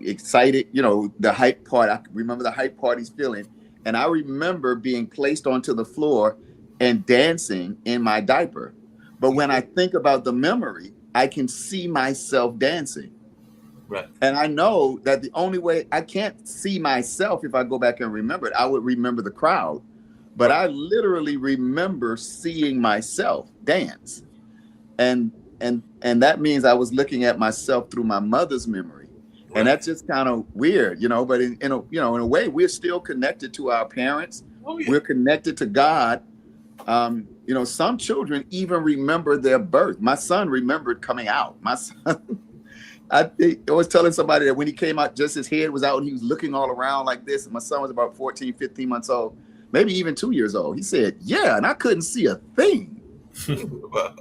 [SPEAKER 3] excited, the hype part. I remember the hype party's feeling. And I remember being placed onto the floor and dancing in my diaper. But when I think about the memory, I can see myself dancing.
[SPEAKER 2] Right.
[SPEAKER 3] And I know that the only way I can't see myself, if I go back and remember it, I would remember the crowd. But I literally remember seeing myself dance. And that means I was looking at myself through my mother's memory. Right. And that's just kind of weird, but in a way, we're still connected to our parents. Oh, yeah. We're connected to God. Some children even remember their birth. My son remembered coming out. My son, I was telling somebody that when he came out, just his head was out and he was looking all around like this. And my son was about 14, 15 months old, maybe even 2 years old. He said, yeah, and I couldn't see a thing.
[SPEAKER 2] Wow.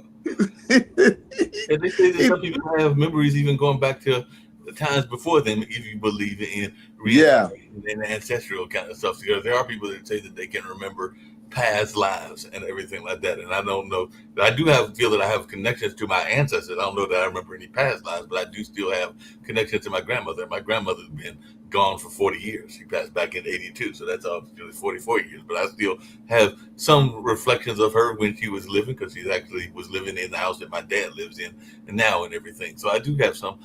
[SPEAKER 2] And they say that some people have memories even going back to the times before them, if you believe in reincarnation and ancestral kind of stuff. So there are people that say that they can remember past lives and everything like that. And I don't know. I do feel that I have connections to my ancestors. I don't know that I remember any past lives, but I do still have connections to my grandmother. My grandmother's been gone for 40 years. She passed back in 82. So that's obviously 44 years. But I still have some reflections of her when she was living, because she actually was living in the house that my dad lives in and now and everything. So I do have some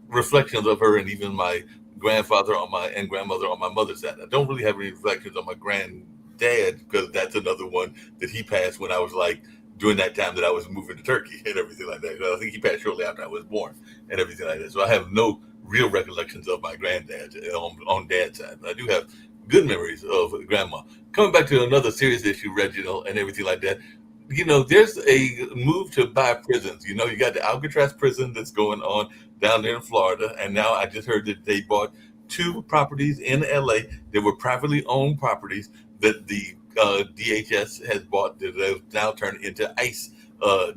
[SPEAKER 2] reflections of her, and even my grandfather and grandmother on my mother's side. I don't really have any reflections on my granddad, because that's another one that he passed when I was like during that time that I was moving to Turkey and everything like that. I think he passed shortly after I was born and everything like that. So I have no real recollections of my granddad on dad's side. But I do have good memories of grandma. Coming back to another serious issue, Reginald, and everything like that. There's a move to buy prisons. You got the Alcatraz prison that's going on down there in Florida. And now I just heard that they bought 2 properties in LA that were privately owned properties that the DHS has bought, that have now turned into ICE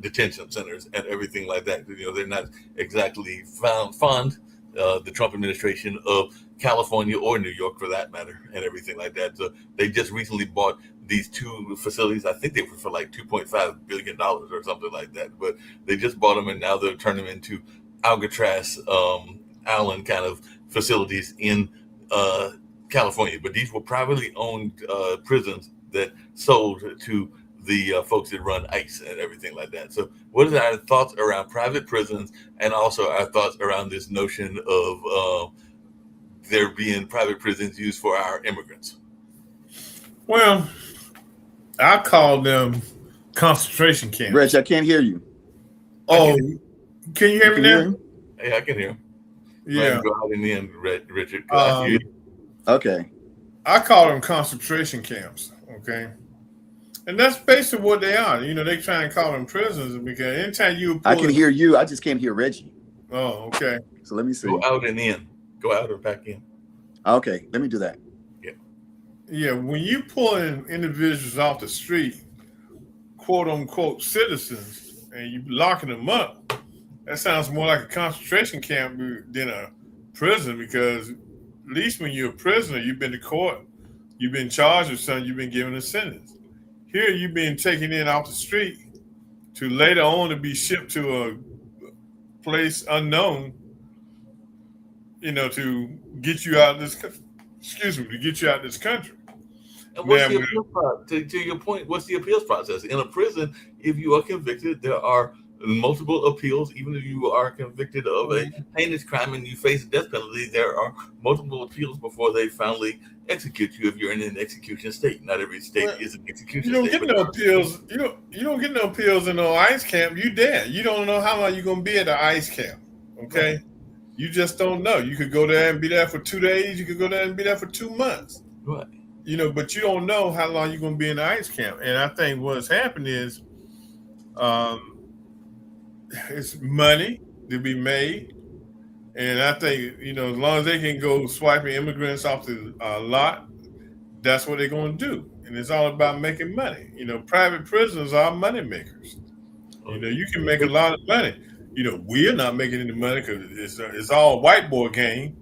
[SPEAKER 2] detention centers and everything like that. They're not exactly fond, the Trump administration, of California or New York for that matter, and everything like that. So they just recently bought these 2 facilities. I think they were for like $2.5 billion or something like that. But they just bought them, and now they're turning them into Alcatraz Island kind of facilities in California. But these were privately owned prisons that sold to the folks that run ICE and everything like that. So what is our thoughts around private prisons, and also our thoughts around this notion of there being private prisons used for our immigrants?
[SPEAKER 1] Well, I call them concentration camps.
[SPEAKER 3] Reg, I can't hear you.
[SPEAKER 1] Oh, can you hear me now?
[SPEAKER 2] Yeah, I can hear him.
[SPEAKER 1] Yeah.
[SPEAKER 2] Go out and in, Richard.
[SPEAKER 3] Okay.
[SPEAKER 1] I call them concentration camps. Okay. And that's basically what they are. You know, they try and call them prisons because anytime you
[SPEAKER 3] I can hear you. I just can't hear Reggie.
[SPEAKER 1] Oh, okay.
[SPEAKER 3] So let me see.
[SPEAKER 2] Go out and in. Go out and back in.
[SPEAKER 3] Okay, let me do that.
[SPEAKER 2] Yeah.
[SPEAKER 1] Yeah, when you pulling individuals off the street, quote unquote citizens, and you locking them up, that sounds more like a concentration camp than a prison because at least when you're a prisoner, you've been to court, you've been charged with something, you've been given a sentence. Here you've been taken in off the street to later on to be shipped to a place unknown, you know, to get you out of this to get you out of this country.
[SPEAKER 2] And what's the appeals process? To your point, what's the appeals process? In a prison, if you are convicted, there are multiple appeals. Even if you are convicted of a heinous crime and you face a death penalty, there are multiple appeals before they finally execute you if you're in an execution state. Not every state is an execution state.
[SPEAKER 1] You don't get no appeals. You don't get no appeals in no ICE camp. You dead. You don't know how long you're gonna be at the ICE camp. Okay? Right. You just don't know. You could go there and be there for 2 days. You could go there and be there for 2 months.
[SPEAKER 2] Right.
[SPEAKER 1] You know, but you don't know how long you're going to be in the ICE camp. And I think what's happened is it's money to be made. And I think, you know, as long as they can go swiping immigrants off the lot, that's what they're going to do. And it's all about making money. You know, private prisons are money makers. You know, you can make a lot of money. You know, we're not making any money because it's all white boy game.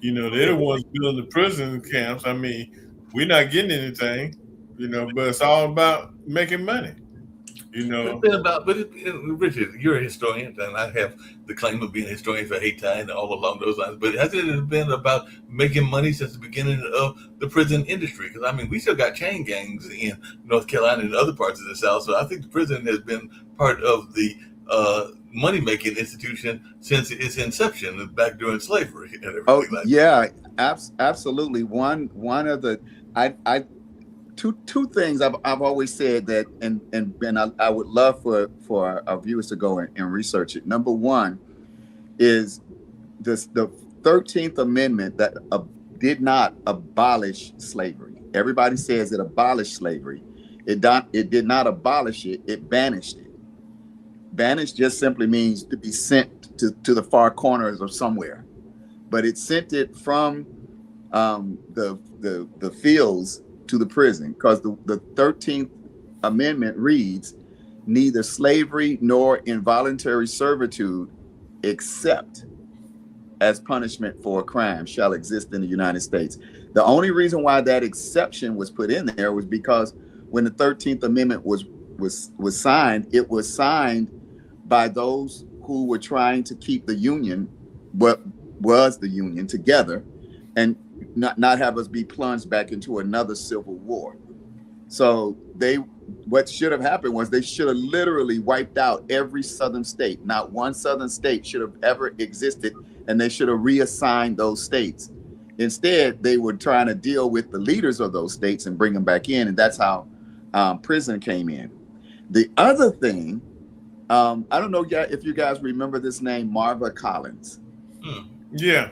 [SPEAKER 1] You know, they're the ones building the prison camps. I mean, we're not getting anything, you know, but it's all about making money. You know,
[SPEAKER 2] Richard, you're a historian, and I have the claim of being a historian for hate time and all along those lines. But hasn't it been about making money since the beginning of the prison industry? Because I mean, we still got chain gangs in North Carolina and other parts of the South. So I think the prison has been part of the money-making institution since its inception, back during slavery and everything
[SPEAKER 3] absolutely. One of the two things I've always said that, and I would love for our viewers to go and research it. Number one is the 13th Amendment that did not abolish slavery. Everybody says it abolished slavery. It did not abolish it. It banished it. Banish just simply means to be sent to the far corners of somewhere, but it sent it from the fields to the prison, because the 13th Amendment reads, neither slavery nor involuntary servitude except as punishment for a crime shall exist in the United States. The only reason why that exception was put in there was because when the 13th Amendment was signed, it was signed by those who were trying to keep the Union, what was the Union, together, and not have us be plunged back into another civil war. So what should have happened was they should have literally wiped out every southern state. Not one southern state should have ever existed, and they should have reassigned those states. Instead, they were trying to deal with the leaders of those states and bring them back in, and that's how prison came in. The other thing, I don't know if you guys remember this name, Marva Collins.
[SPEAKER 1] Yeah.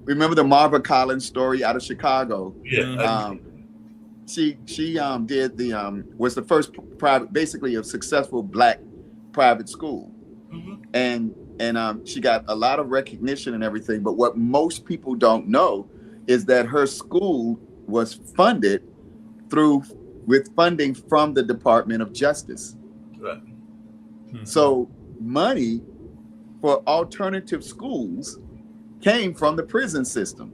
[SPEAKER 3] Remember the Marva Collins story out of Chicago?
[SPEAKER 2] Yeah.
[SPEAKER 3] She did was the first private, basically a successful Black private school, and she got a lot of recognition and everything. But what most people don't know is that her school was funded with funding from the Department of Justice.
[SPEAKER 2] Right.
[SPEAKER 3] So money for alternative schools came from the prison system.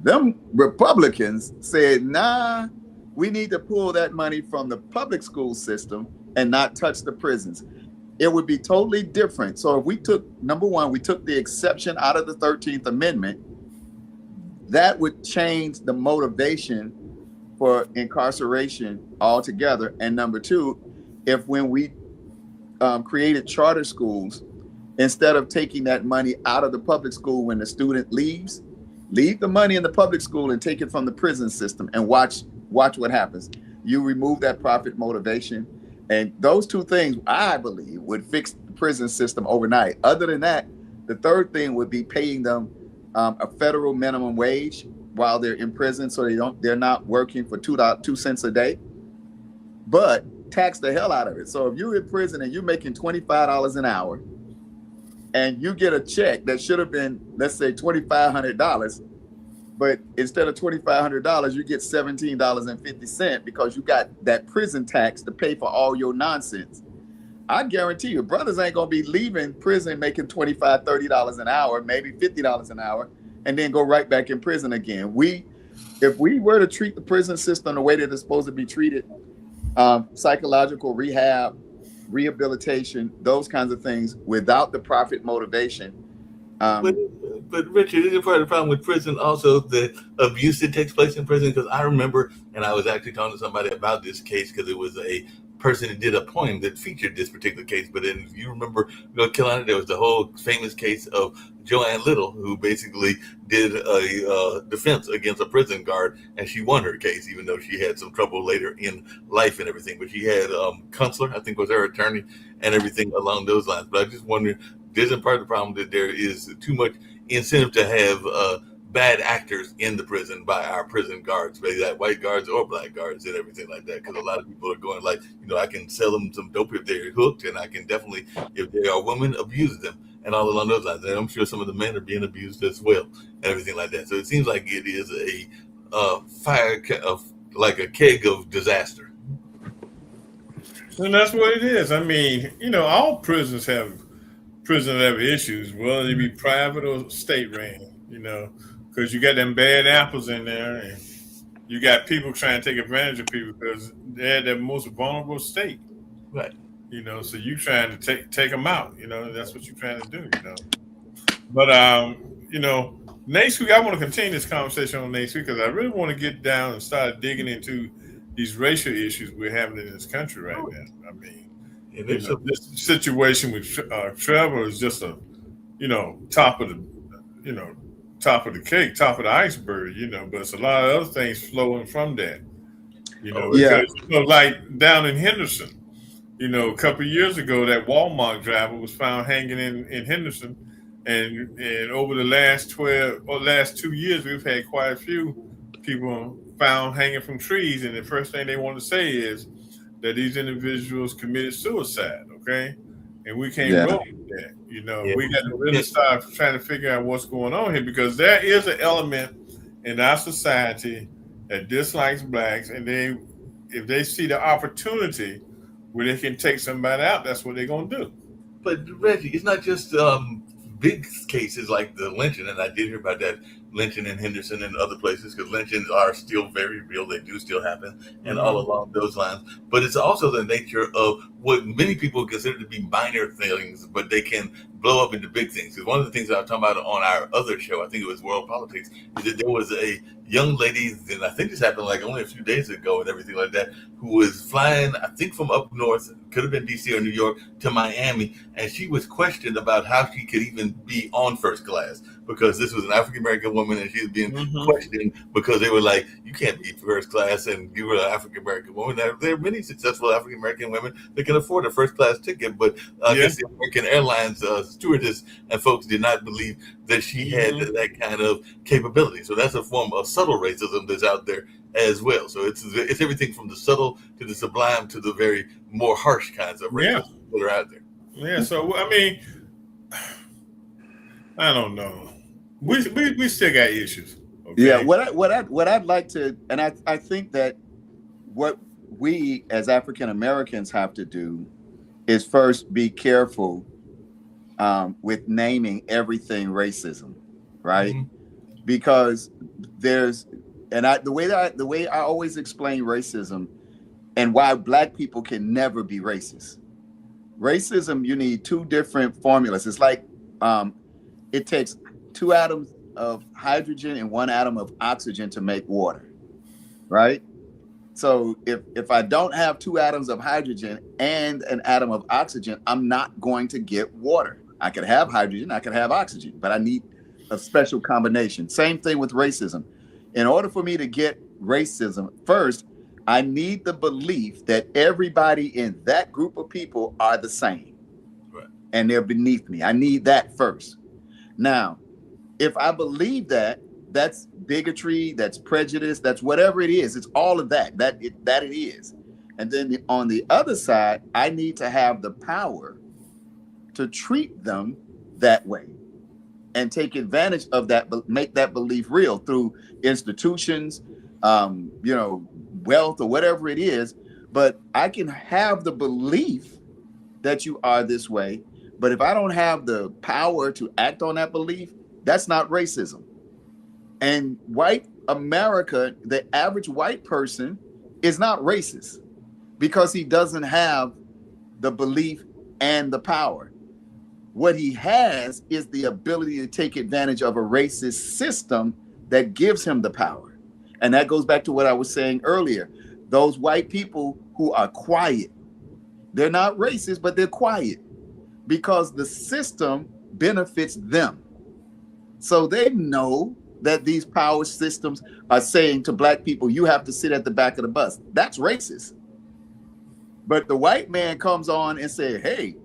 [SPEAKER 3] Them Republicans said, nah, we need to pull that money from the public school system and not touch the prisons. It would be totally different. So if we took the exception out of the 13th Amendment, that would change the motivation for incarceration altogether. And number two, if when we created charter schools, instead of taking that money out of the public school when the student leave the money in the public school and take it from the prison system and watch what happens. You remove that profit motivation, and those two things, I believe, would fix the prison system overnight. Other than that, The third thing would be paying them a federal minimum wage while they're in prison, so they're not working for 2 cents a day, but tax the hell out of it. So if you're in prison and you're making $25 an hour, and you get a check that should have been, let's say, $2,500, but instead of $2,500, you get $17.50 because you got that prison tax to pay for all your nonsense. I guarantee you, brothers ain't gonna be leaving prison making $25, $30 an hour, maybe $50 an hour, and then go right back in prison again. If we were to treat the prison system the way that it's supposed to be treated, psychological rehab, rehabilitation, those kinds of things, without the profit motivation.
[SPEAKER 2] But Richard, isn't part of the problem with prison also the abuse that takes place in prison? Because I remember, and I was actually talking to somebody about this case because it was a person that did a poem that featured this particular case. But then, if you remember, North Carolina, there was the whole famous case of Joanne Little, who basically did a defense against a prison guard, and she won her case, even though she had some trouble later in life and everything. But she had Kunstler, I think, was her attorney, and everything along those lines. But I just wonder, isn't part of the problem that there is too much incentive to have bad actors in the prison by our prison guards, whether that white guards or black guards and everything like that? Because a lot of people are going like, I can sell them some dope if they're hooked, and I can definitely, if they are women, abuse them, and all along those lines. And I'm sure some of the men are being abused as well, and everything like that. So it seems like it is a fire of like a keg of disaster.
[SPEAKER 1] And that's what it is. I mean, all prisons have issues, whether they be private or state ran, because you got them bad apples in there, and you got people trying to take advantage of people because they're the most vulnerable state.
[SPEAKER 2] Right.
[SPEAKER 1] So you trying to take them out, that's what you're trying to do, But, next week, I want to continue this conversation on next week because I really want to get down and start digging into these racial issues we're having in this country right now. I mean, this situation with Trevor is just a, top of the cake, top of the iceberg, but it's a lot of other things flowing from that, because, like down in Henderson, a couple of years ago, that Walmart driver was found hanging in Henderson, and over the last 2 years, we've had quite a few people found hanging from trees, and the first thing they want to say is that these individuals committed suicide, okay? And we can't roll with that. We got to really start trying to figure out what's going on here, because there is an element in our society that dislikes blacks, and if they see the opportunity where they can take somebody out, that's what they're going to do.
[SPEAKER 2] But Reggie, it's not just big cases like the lynching, and I did hear about that lynching in Henderson and other places, because lynchings are still very real. They do still happen, and all along those lines. But it's also the nature of what many people consider to be minor things, but they can blow up into big things. Because one of the things I was talking about on our other show, I think it was World Politics, is that there was a young lady, and I think this happened like only a few days ago and everything like that, who was flying, I think from up north, could have been DC or New York, to Miami, and she was questioned about how she could even be on first class, because this was an African-American woman, and she was being questioned because they were like, you can't be first class and you were an African-American woman. There are many successful African-American women that can afford a first-class ticket, but I guess the American Airlines stewardess and folks did not believe that she had that kind of capability. So that's a form of subtle racism that's out there as well. So it's everything from the subtle to the sublime to the very more harsh kinds of racism that are out there.
[SPEAKER 1] Yeah. So I mean, I don't know. We still got issues. Okay?
[SPEAKER 3] Yeah. What I'd like to, and I think that what we as African Americans have to do is first be careful with naming everything racism, right? Because there's, and the way I always explain racism and why black people can never be racist. Racism, you need two different formulas. It's like it takes 2 atoms of hydrogen and 1 atom of oxygen to make water, right? So if I don't have 2 atoms of hydrogen and an atom of oxygen, I'm not going to get water. I could have hydrogen, I could have oxygen, but I need a special combination. Same thing with racism. In order for me to get racism, first, I need the belief that everybody in that group of people are the same, and they're beneath me. I need that first. Now, if I believe that, that's bigotry, that's prejudice, that's whatever it is. It's all of that. That it is. And then on the other side, I need to have the power to treat them that way and take advantage of that, but make that belief real through institutions, wealth or whatever it is. But I can have the belief that you are this way, but if I don't have the power to act on that belief, that's not racism. And white America, the average white person is not racist because he doesn't have the belief and the power. What he has is the ability to take advantage of a racist system that gives him the power. And that goes back to what I was saying earlier. Those white people who are quiet, they're not racist, but they're quiet because the system benefits them. So they know that these power systems are saying to black people, you have to sit at the back of the bus. That's racist. But the white man comes on and say, hey,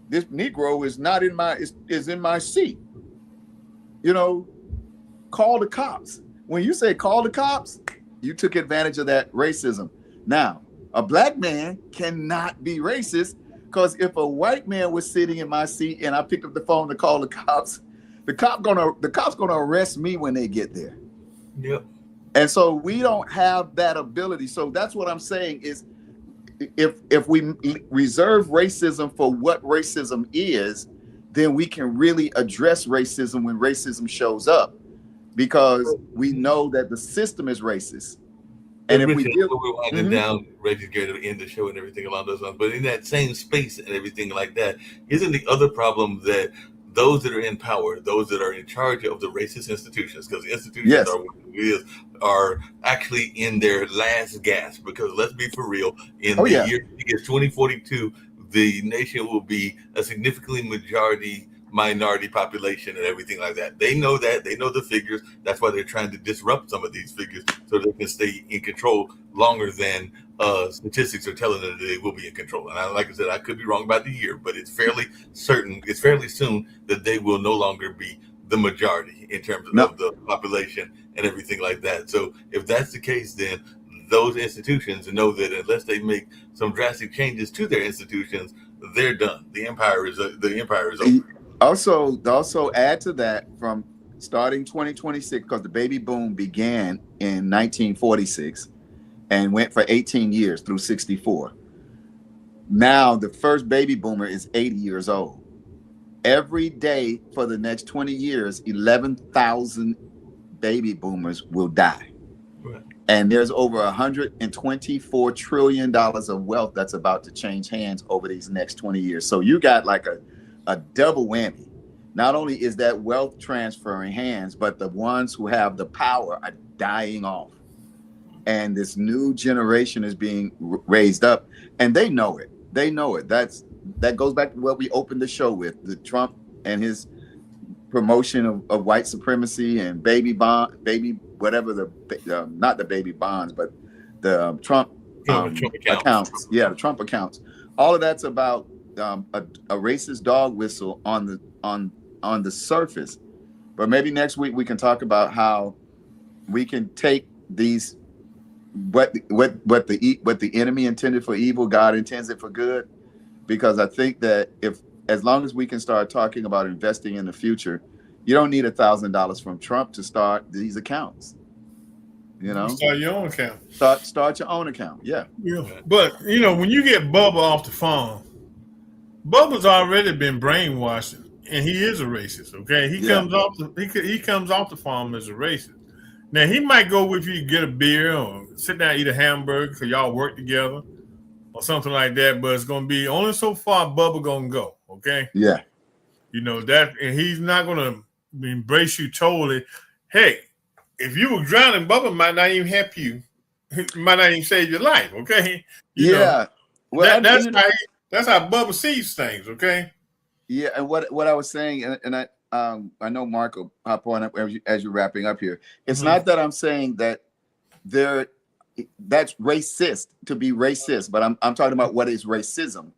[SPEAKER 3] this Negro is not in my is in my seat. Call the cops. When you say call the cops, you took advantage of that racism. Now, a black man cannot be racist because if a white man was sitting in my seat and I picked up the phone to call the cops, the cop's gonna arrest me when they get there.
[SPEAKER 2] Yep.
[SPEAKER 3] And so we don't have that ability. So that's what I'm saying is if we reserve racism for what racism is, then we can really address racism when racism shows up, because we know that the system is racist.
[SPEAKER 2] And if we're winding down, Reggie's going to end the show and everything along those lines. But in that same space and everything like that, isn't the other problem that those that are in power, those that are in charge of the racist institutions, because the institutions are actually in their last gasp? Because let's be for real, in the year 2042, the nation will be a significantly minority population and everything like that. They know that. They know the figures. That's why they're trying to disrupt some of these figures so they can stay in control longer than statistics are telling them that they will be in control. And like I said, I could be wrong about the year, but it's fairly certain, it's fairly soon that they will no longer be the majority in terms of the population and everything like that. So if that's the case, then those institutions know that unless they make some drastic changes to their institutions, they're done. The empire is over.
[SPEAKER 3] Also add to that, from starting 2026, because the baby boom began in 1946 and went for 18 years through 64. Now the first baby boomer is 80 years old. Every day for the next 20 years, 11,000 baby boomers will die. Right. And there's over $124 trillion of wealth that's about to change hands over these next 20 years. So you got like a double whammy. Not only is that wealth transferring hands, but the ones who have the power are dying off. And this new generation is being raised up, and they know it. They know it. That goes back to what we opened the show with, the Trump and his promotion of white supremacy and not the baby bonds, but the Trump accounts. Yeah, the Trump accounts. All of that's about a racist dog whistle on the surface. But maybe next week we can talk about how we can take these what the enemy intended for evil, God intends it for good. Because I think that as long as we can start talking about investing in the future, you don't need $1,000 from Trump to start these accounts. You
[SPEAKER 1] start your own account.
[SPEAKER 3] Start your own account. Yeah.
[SPEAKER 1] But when you get Bubba off the phone, Bubba's already been brainwashed, and he is a racist. Okay, he comes off the farm as a racist. Now he might go with you to get a beer or sit down and eat a hamburger because y'all work together or something like that. But it's gonna be only so far Bubba gonna go. Okay.
[SPEAKER 3] Yeah.
[SPEAKER 1] That, and he's not gonna embrace you totally. Hey, if you were drowning, Bubba might not even help you. He might not even save your life. Okay. Well, that's how Bubba sees things, okay?
[SPEAKER 3] Yeah, and what I was saying, and I know Mark will hop on up as you're wrapping up here. It's not that I'm saying that that's racist to be racist, but I'm talking about what is racism.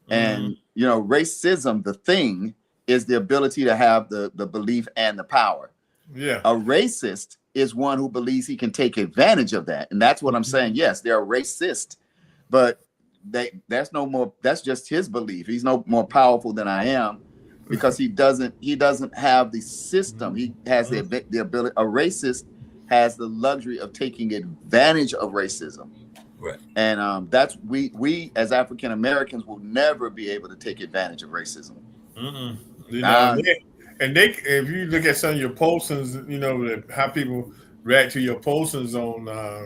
[SPEAKER 3] And racism, the thing, is the ability to have the belief and the power.
[SPEAKER 1] Yeah.
[SPEAKER 3] A racist is one who believes he can take advantage of that. And that's what I'm saying. Yes, they're a racist, but that's no more, that's just his belief. He's no more powerful than I am because he doesn't have the system. He has the ability. A racist has the luxury of taking advantage of racism.
[SPEAKER 2] Right.
[SPEAKER 3] And that's we as African Americans will never be able to take advantage of racism.
[SPEAKER 1] You know, and if you look at some of your postings, you know, how people react to your postings on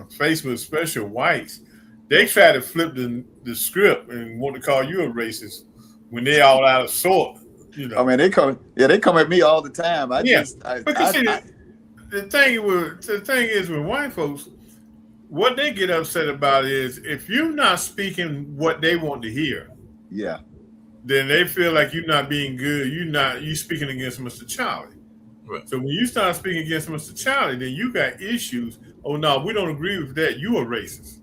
[SPEAKER 1] Facebook, especially whites, they try to flip the script and want to call you a racist when they all out of sort. You know,
[SPEAKER 3] I mean, they come at me all the time.
[SPEAKER 1] The thing is with white folks, what they get upset about is if you're not speaking what they want to hear.
[SPEAKER 3] Yeah.
[SPEAKER 1] Then they feel like you're not being good. You speaking against Mr. Charlie.
[SPEAKER 2] Right.
[SPEAKER 1] So when you start speaking against Mr. Charlie, then you got issues. Oh no, we don't agree with that. You are racist.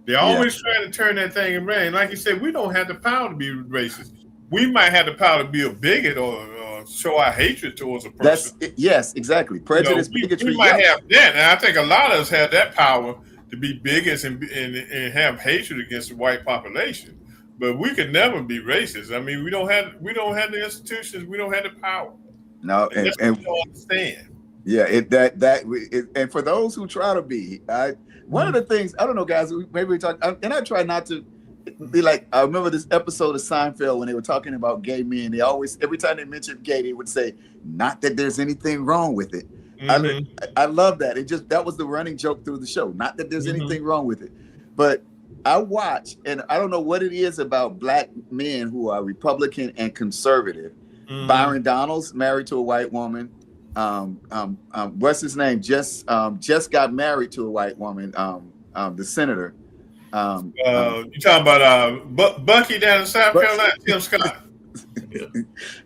[SPEAKER 1] They're always trying to turn that thing around. Like you said, we don't have the power to be racist. We might have the power to be a bigot or show our hatred towards a person.
[SPEAKER 3] Yes, exactly. Prejudice, bigotry.
[SPEAKER 1] We might have that, and I think a lot of us have that power to be bigots and have hatred against the white population. But we could never be racist. I mean, we don't have the institutions. We don't have the power.
[SPEAKER 3] No, and
[SPEAKER 1] we don't understand.
[SPEAKER 3] Yeah, and for those who try to be, one of the things, I don't know, guys. Maybe we talk, and I try not to be like. I remember this episode of Seinfeld when they were talking about gay men. They always, every time they mentioned gay, they would say, "Not that there's anything wrong with it." I love that. That was the running joke through the show. Not that there's anything wrong with it, but I watch, and I don't know what it is about black men who are Republican and conservative. Byron Donalds married to a white woman. What's his name? Just got married to a white woman. The senator. You
[SPEAKER 1] talking about Bucky down in South Carolina? Tim Scott.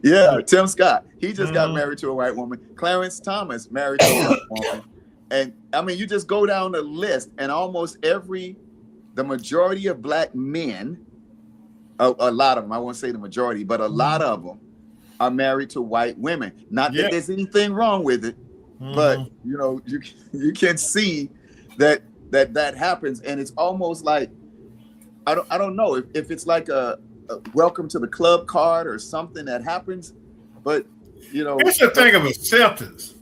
[SPEAKER 3] Yeah, Tim Scott. He just got married to a white woman. Clarence Thomas married to a white woman. And I mean, you just go down the list, and almost the majority of black men, a lot of them, I won't say the majority, but a lot of them are married to white women. Not that there's anything wrong with it, but you know, you can see that happens, and it's almost like I don't know if it's like a welcome to the club card or something that happens, but you know,
[SPEAKER 1] it's a thing of acceptance.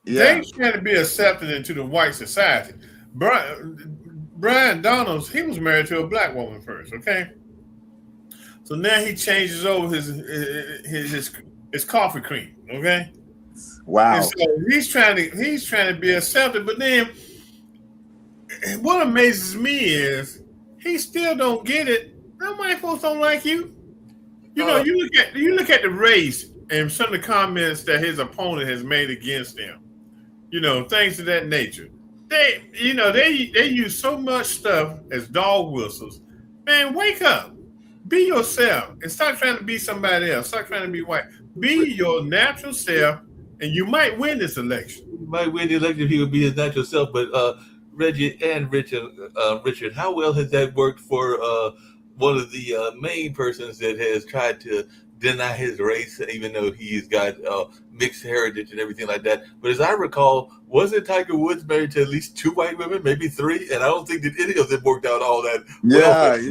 [SPEAKER 3] Yeah.
[SPEAKER 1] They trying to be accepted into the white society. Brian Donalds, he was married to a black woman first, okay? So now he changes over his coffee cream, okay?
[SPEAKER 3] Wow.
[SPEAKER 1] And so he's trying to be accepted, but then what amazes me is he still don't get it. Them white folks don't like you. You know, you look at the race and some of the comments that his opponent has made against him. You know, things of that nature. They use so much stuff as dog whistles. Man, wake up. Be yourself and stop trying to be somebody else. Stop trying to be white. Be your natural self, and you might win this election.
[SPEAKER 2] You might win the election if he would be his natural self. But Reggie and Richard, how well has that worked for one of the main persons that has tried to deny his race, even though he's got mixed heritage and everything like that? But as I recall, wasn't Tiger Woods married to at least 2 white women, maybe 3? And I don't think that any of them worked out all that well.
[SPEAKER 1] No,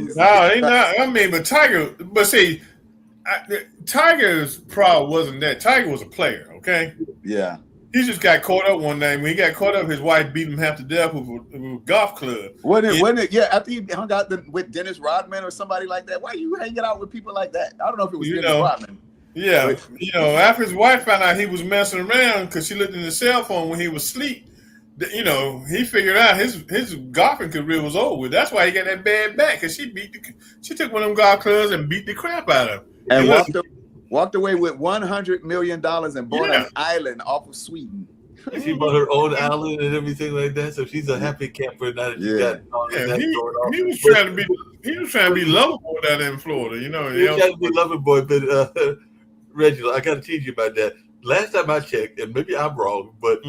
[SPEAKER 1] he not. I mean, but see, Tiger's problem wasn't that. Tiger was a player, okay?
[SPEAKER 3] Yeah.
[SPEAKER 1] He just got caught up one night. When he got caught up, his wife beat him half to death with a golf club.
[SPEAKER 3] Wasn't it? Yeah, after he hung out with Dennis Rodman or somebody like that. Why are you hanging out with people like that? I don't know if it was Dennis Rodman.
[SPEAKER 1] Yeah, after his wife found out he was messing around because she looked in his cell phone when he was asleep, he figured out his golfing career was over. That's why he got that bad back, because she took one of them golf clubs and beat the crap out of him.
[SPEAKER 3] And walked away with $100 million and bought an island off of Sweden.
[SPEAKER 2] She bought her own island and everything like that, so she's a happy camper now that she got all that going on.
[SPEAKER 1] He was trying to be lovable down there in Florida, He was
[SPEAKER 2] trying to be loving boy, but Reginald, I got to teach you about that. Last time I checked, and maybe I'm wrong, but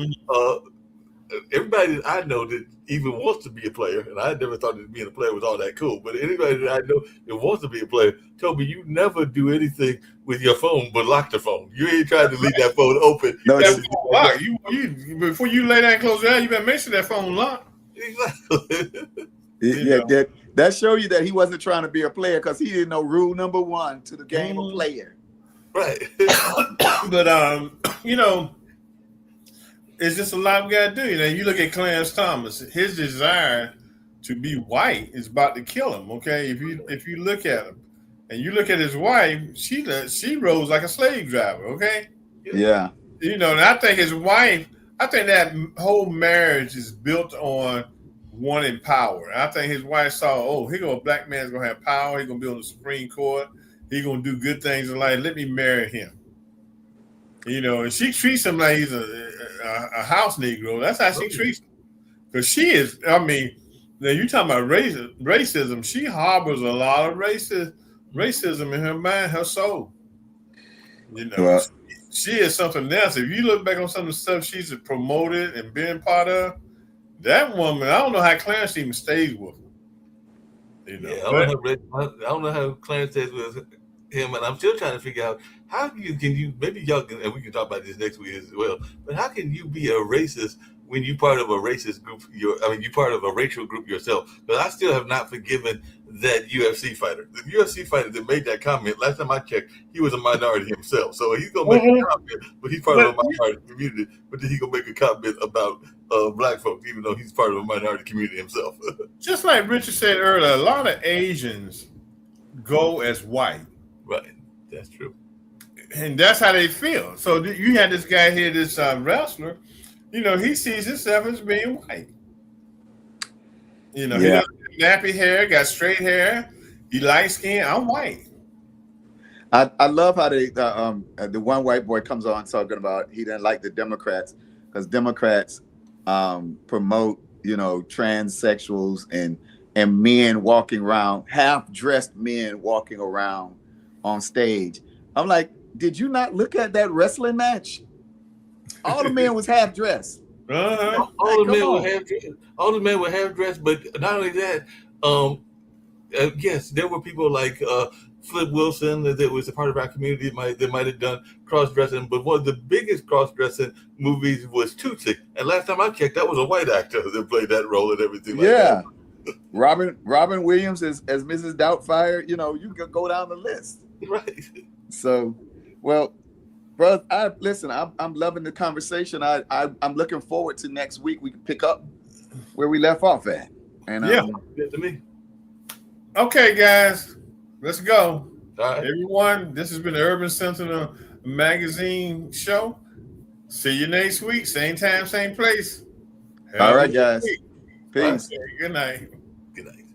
[SPEAKER 2] everybody that I know that even wants to be a player, and I never thought that being a player was all that cool, but anybody that I know that wants to be a player told me you never do anything with your phone but lock the phone. You ain't trying to leave that phone open.
[SPEAKER 3] No,
[SPEAKER 1] That phone locked. You before you lay down and close your eyes, you better make sure that phone locked.
[SPEAKER 2] Exactly.
[SPEAKER 3] that show you that he wasn't trying to be a player because he didn't know rule number 1 to the game of player.
[SPEAKER 2] Right.
[SPEAKER 1] But it's just a lot we gotta do. You look at Clarence Thomas, his desire to be white is about to kill him. Okay, if you look at him and you look at his wife, she rose like a slave driver. Okay,
[SPEAKER 3] Yeah.
[SPEAKER 1] and I think his wife, I think that whole marriage is built on wanting power. I think his wife saw, a black man's gonna have power. He's gonna be on the Supreme Court. He's gonna do good things in life. Let me marry him. And she treats him like he's a house Negro. That's how she treats him. Because she is, now you talking about racism. She harbors a lot of racism in her mind, her soul.
[SPEAKER 3] Well,
[SPEAKER 1] she is something else. If you look back on some of the stuff she's promoted and been part of, that woman, I don't know how Clarence even stays with her.
[SPEAKER 2] I don't know how Clarence stays with him, and I'm still trying to figure out how can you maybe y'all can, and we can talk about this next week as well. But how can you be a racist when you're part of a racist group? You're part of a racial group yourself. But I still have not forgiven that UFC fighter. The UFC fighter that made that comment. Last time I checked, he was a minority himself. So he's gonna make a comment, but he's part of a minority community. But then he's gonna make a comment about black folks, even though he's part of a minority community himself.
[SPEAKER 1] Just like Richard said earlier, a lot of Asians go as white.
[SPEAKER 2] Right. That's true.
[SPEAKER 1] And that's how they feel. So you had this guy here, this wrestler, he sees himself as being white. He got nappy hair, got straight hair, he light skinned. I'm white.
[SPEAKER 3] I love how the one white boy comes on talking about he didn't like the Democrats because Democrats promote, transsexuals and men walking around, half-dressed men walking around on stage. I'm like, did you not look at that wrestling match? All the men was half-dressed.
[SPEAKER 1] Uh-huh.
[SPEAKER 2] All the men were half-dressed, but not only that, yes, there were people like Flip Wilson that was a part of our community that might have done cross-dressing, but one of the biggest cross-dressing movies was Tootsie. And last time I checked, that was a white actor that played that role and everything like that.
[SPEAKER 3] Robin Williams as Mrs. Doubtfire, you can go down the list.
[SPEAKER 2] Right.
[SPEAKER 3] So, well, brother, I'm loving the conversation. I'm looking forward to next week. We can pick up where we left off at. And
[SPEAKER 2] Good to me.
[SPEAKER 1] Okay, guys, let's go.
[SPEAKER 2] All right.
[SPEAKER 1] Everyone, this has been the Urban Sentinel Magazine show. See you next week, same time, same place.
[SPEAKER 3] All right, guys. Peace.
[SPEAKER 1] Okay, good night.
[SPEAKER 2] Good night.